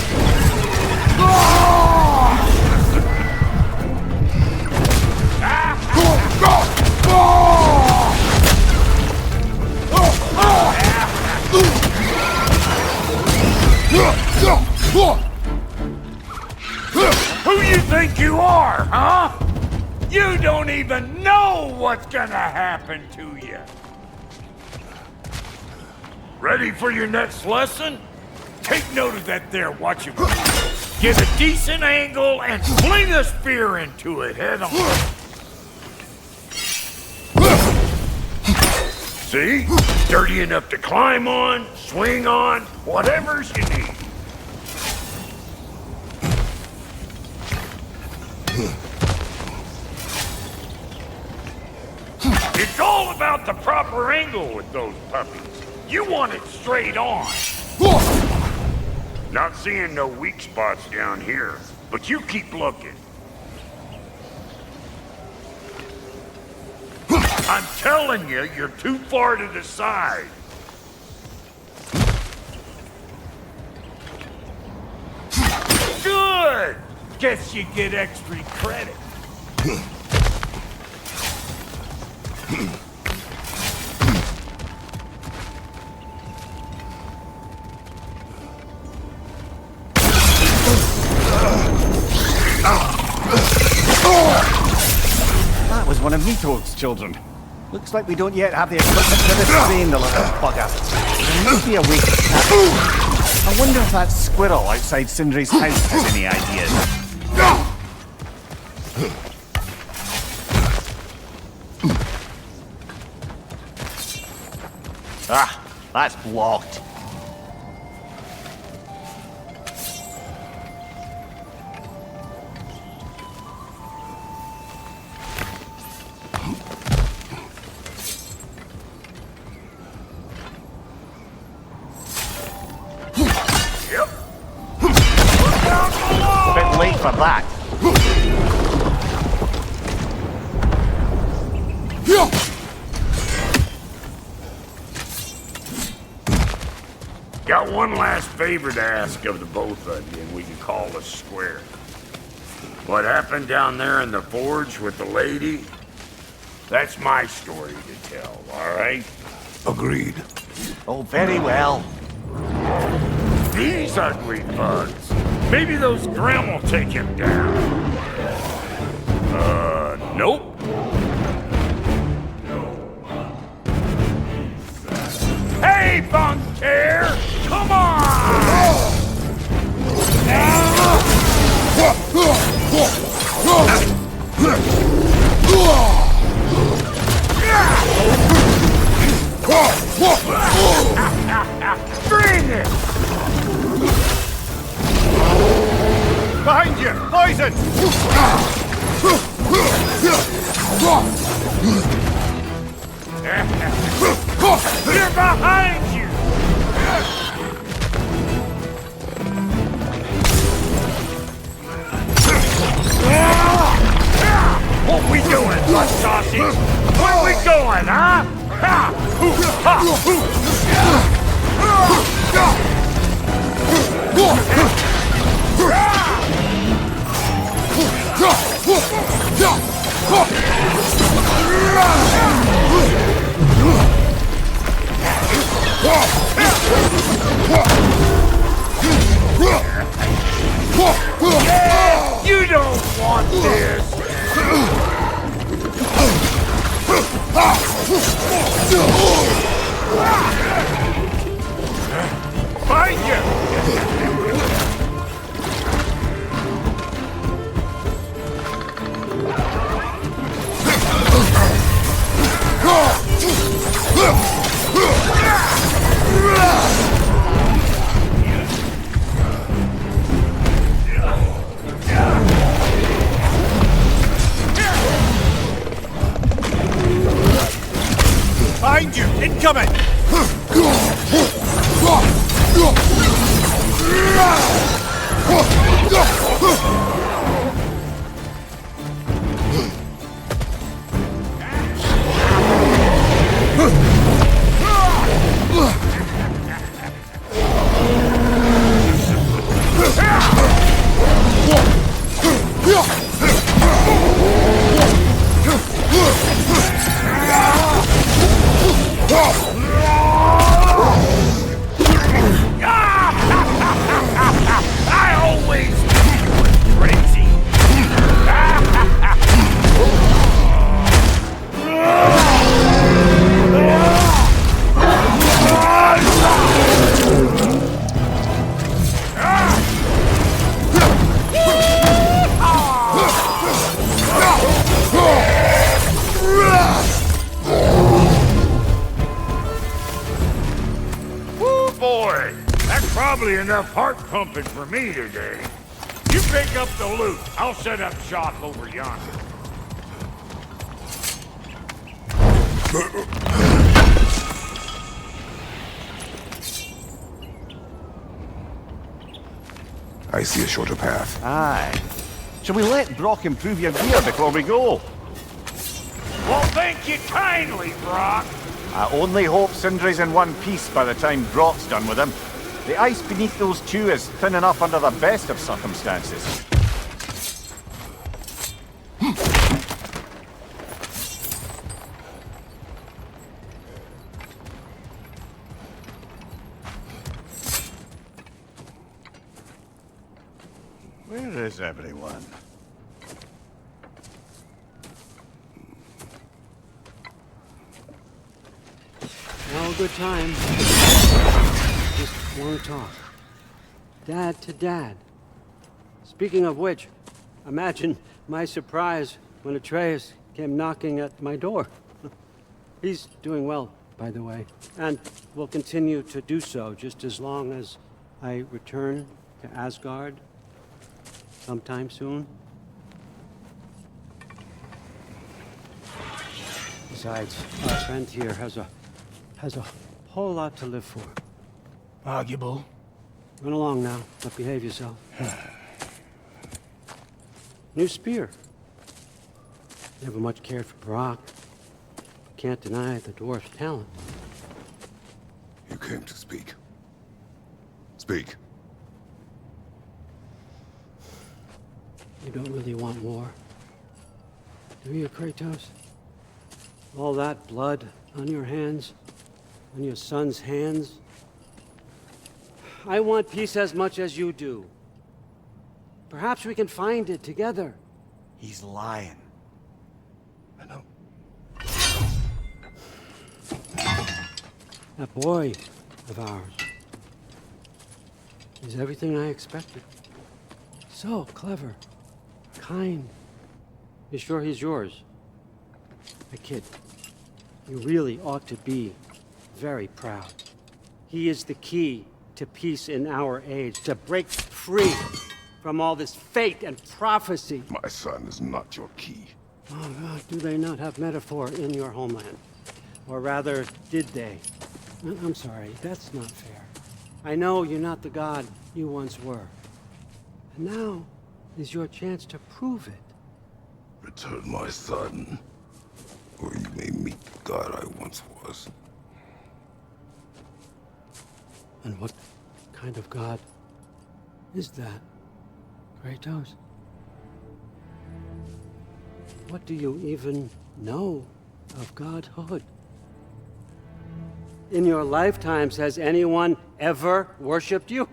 Who you think you are, huh? You don't even know what's gonna happen to you. Ready for your next lesson? Take note of that there, watch it. Get a decent angle and fling a spear into it head on. See? Dirty enough to climb on, swing on, whatever's you need. It's all about the proper angle with those puppies. You want it straight on. Not seeing no weak spots down here, but you keep looking. I'm telling you, you're too far to the side. Good! Guess you get extra credit. That was one of Nito's children. Looks like we don't yet have the equipment to restrain the little bugger. There must be a way to catch him. I wonder if that squirrel outside Sindri's house has any ideas. Ah, that's blocked. Late for that. Got one last favor to ask of the both of you, and we can call us square. What happened down there in the forge with the lady? That's my story to tell, all right? Agreed. Oh, very well. These ugly bugs. Maybe those Grim will take him down. Nope. Hey, Bunker! Come on! Bring it! Behind you! Poison! They're behind you! What we doing, butt sausage? Where we going, huh? Ha! Yeah, you don't want this! Fight you! Behind you! Incoming! Probably enough heart pumping for me today. You pick up the loot. I'll set up shop over yonder. I see a shorter path. Aye. Shall we let Brok improve your gear before we go? Well, thank you kindly, Brok. I only hope Sindri's in one piece by the time Brok's done with him. The ice beneath those two is thin enough under the best of circumstances. Where is everyone? Now a good time. Just want to talk. Dad to dad. Speaking of which, imagine my surprise when Atreus came knocking at my door. He's doing well, by the way, and will continue to do so just as long as I return to Asgard sometime soon. Besides, our friend here has a whole lot to live for. Arguable. Run along now, but behave yourself. New spear. Never much cared for Brok. Can't deny the dwarf's talent. You came to speak. Speak. You don't really want war, do you, Kratos? All that blood on your hands, on your son's hands. I want peace as much as you do. Perhaps we can find it together. He's lying. I know. That boy of ours is everything I expected. So clever, kind. You sure he's yours? I kid. You really ought to be very proud. He is the key to peace in our age, to break free from all this fate and prophecy. My son is not your key. Oh, God, do they not have metaphor in your homeland? Or rather, did they? I'm sorry, that's not fair. I know you're not the god you once were. And now is your chance to prove it. Return my son, or you may meet the god I once was. And what kind of god is that, Kratos? What do you even know of godhood? In your lifetimes, has anyone ever worshipped you?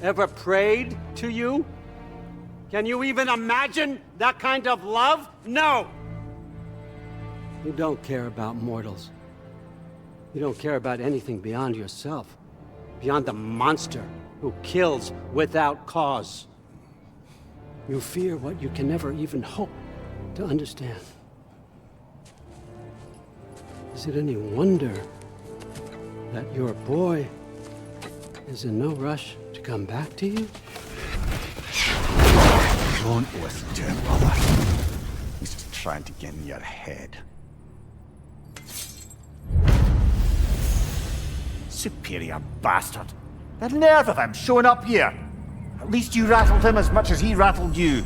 Ever prayed to you? Can you even imagine that kind of love? No! You don't care about mortals. You don't care about anything beyond yourself. Beyond the monster who kills without cause. You fear what you can never even hope to understand. Is it any wonder that your boy is in no rush to come back to you? Don't listen to him, brother. He's just trying to get in your head. Superior bastard. The nerve of him showing up here. At least you rattled him as much as he rattled you.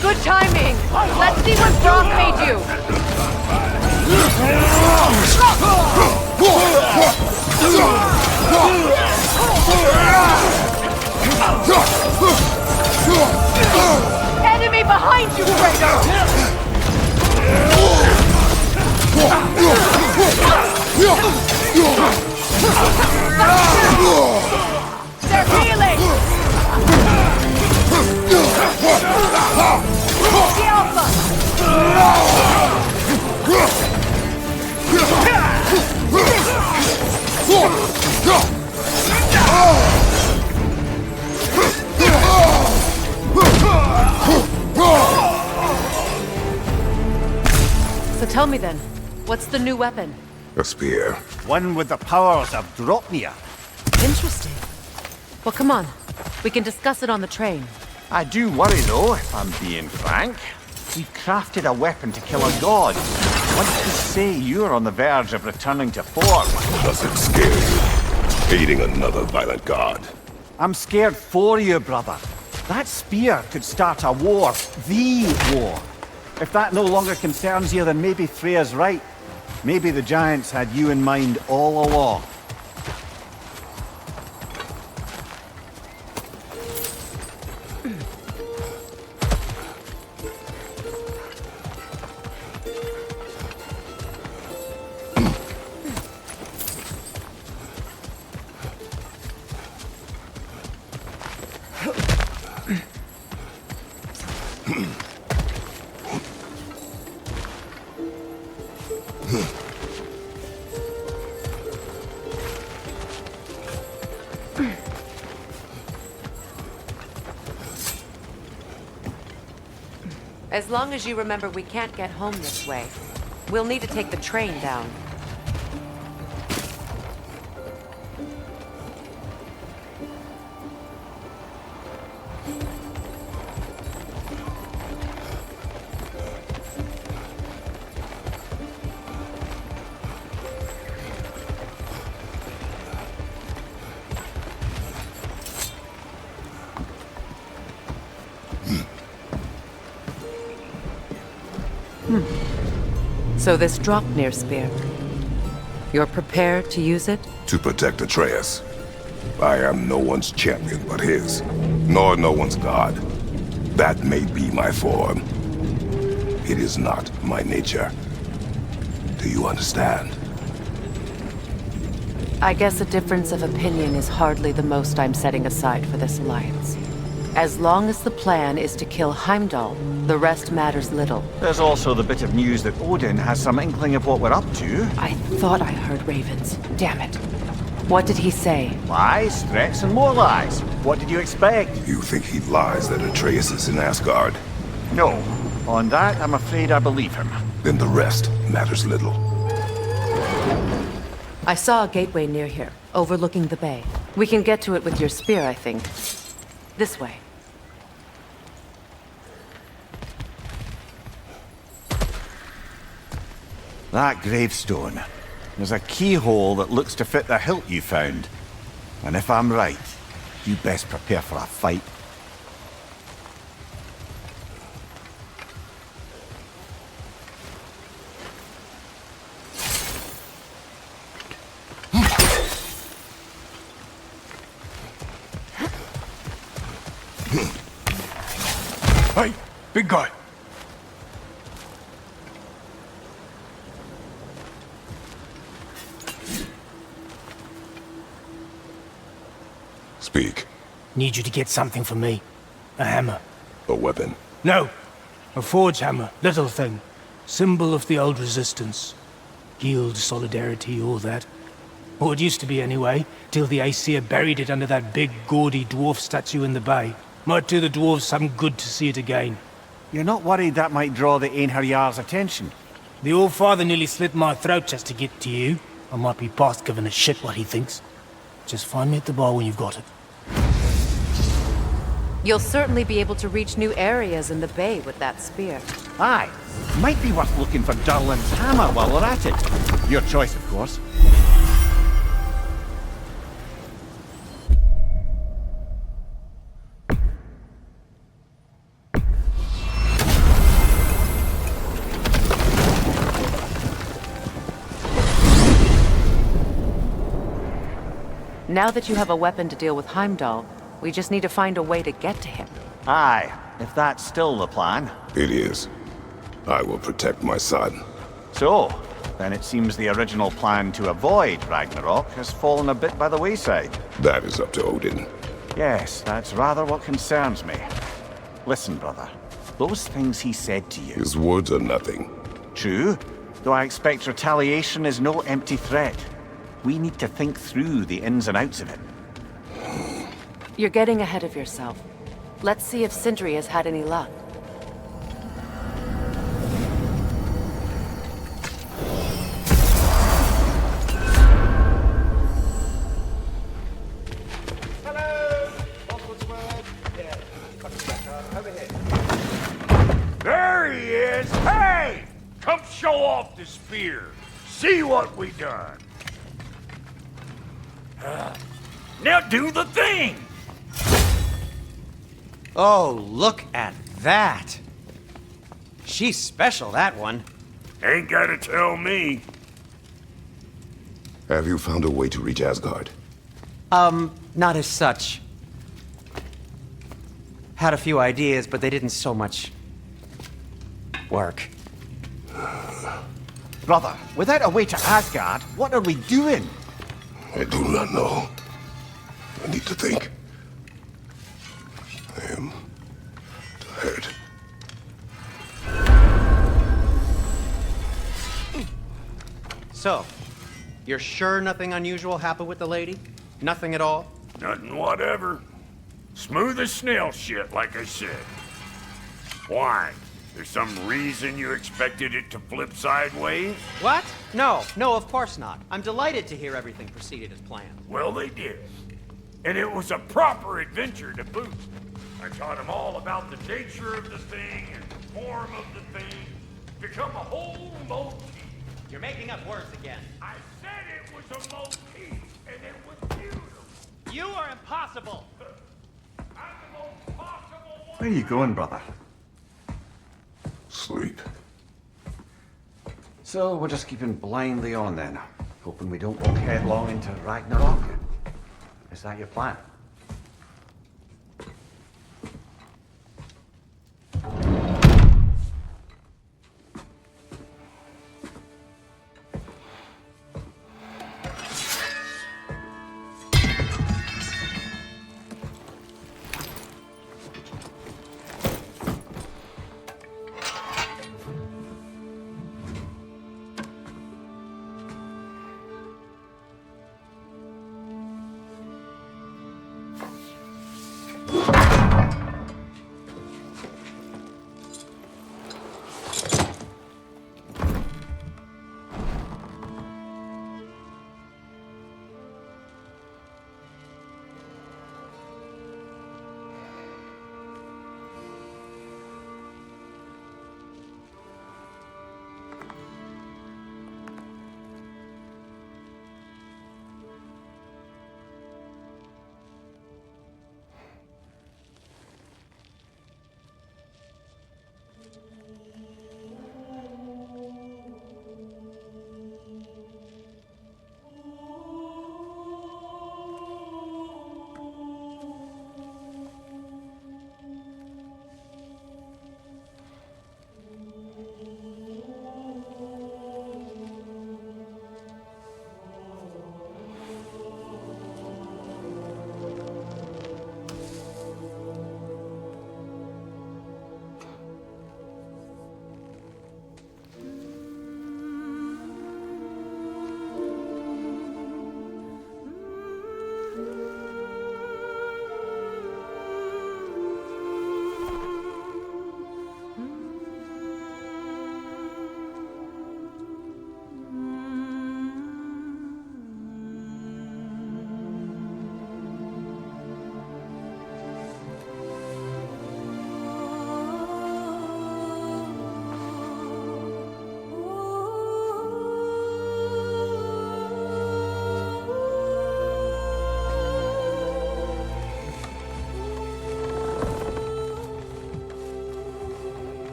Good timing! Let's see what Brok made you! Enemy behind you, Kratos! They're healing! The Alpha! So tell me then, what's the new weapon? A spear. One with the powers of Dropnia. Interesting. Well, come on. We can discuss it on the train. I do worry though, if I'm being frank. We've crafted a weapon to kill a god. What's to say you're on the verge of returning to form? Does it scare you? Aiding another violent god. I'm scared for you, brother. That spear could start a war. The war. If that no longer concerns you, then maybe Freya's right. Maybe the Giants had you in mind all along. As long as you remember we can't get home this way, we'll need to take the train down. So this Draupnir spear, you're prepared to use it? To protect Atreus. I am no one's champion but his, nor no one's god. That may be my form. It is not my nature. Do you understand? I guess a difference of opinion is hardly the most I'm setting aside for this alliance. As long as the plan is to kill Heimdall, the rest matters little. There's also the bit of news that Odin has some inkling of what we're up to. I thought I heard ravens. Damn it. What did he say? Lies, threats, and more lies. What did you expect? You think he lies that Atreus is in Asgard? No. On that, I'm afraid I believe him. Then the rest matters little. I saw a gateway near here, overlooking the bay. We can get to it with your spear, I think. This way. That gravestone. There's a keyhole that looks to fit the hilt you found. And if I'm right, you best prepare for a fight. Hey, big guy. Speak. Need you to get something for me. A hammer. A weapon. No! A forge hammer. Little thing. Symbol of the old resistance. Guild, solidarity, all that. Or it used to be anyway, till the Aesir buried it under that big, gaudy dwarf statue in the bay. Might do the dwarves some good to see it again. You're not worried that might draw the Einherjar's attention? The All-Father nearly slit my throat just to get to you. I might be past giving a shit what he thinks. Just find me at the bar when you've got it. You'll certainly be able to reach new areas in the bay with that spear. Aye. Might be worth looking for Durlin's hammer while we're at it. Your choice, of course. Now that you have a weapon to deal with Heimdall, we just need to find a way to get to him. Aye, if that's still the plan. It is. I will protect my son. So, then it seems the original plan to avoid Ragnarok has fallen a bit by the wayside. That is up to Odin. Yes, that's rather what concerns me. Listen, brother. Those things he said to you... His words are nothing. True, though I expect retaliation is no empty threat. We need to think through the ins and outs of it. You're getting ahead of yourself. Let's see if Sindri has had any luck. There he is! Hey! Come show off the spear. See what we done. Now do the thing! Oh, look at that! She's special, that one. Ain't gotta tell me. Have you found a way to reach Asgard? Not as such. Had a few ideas, but they didn't so much work. Brother, without a way to Asgard, what are we doing? I do not know. I need to think. I am tired. So, you're sure nothing unusual happened with the lady? Nothing at all? Nothing whatever. Smooth as snail shit, like I said. Why? There's some reason you expected it to flip sideways? What? No, of course not. I'm delighted to hear everything proceeded as planned. Well, they did. And it was a proper adventure to boot. I taught them all about the nature of the thing and the form of the thing. Become a whole motif. You're making up words again. I said it was a motif, and it was beautiful. You are impossible! I'm the most possible one. Where are you going, brother? Sleep. So we're just keeping blindly on then, hoping we don't walk headlong into Ragnarok. Is that your plan?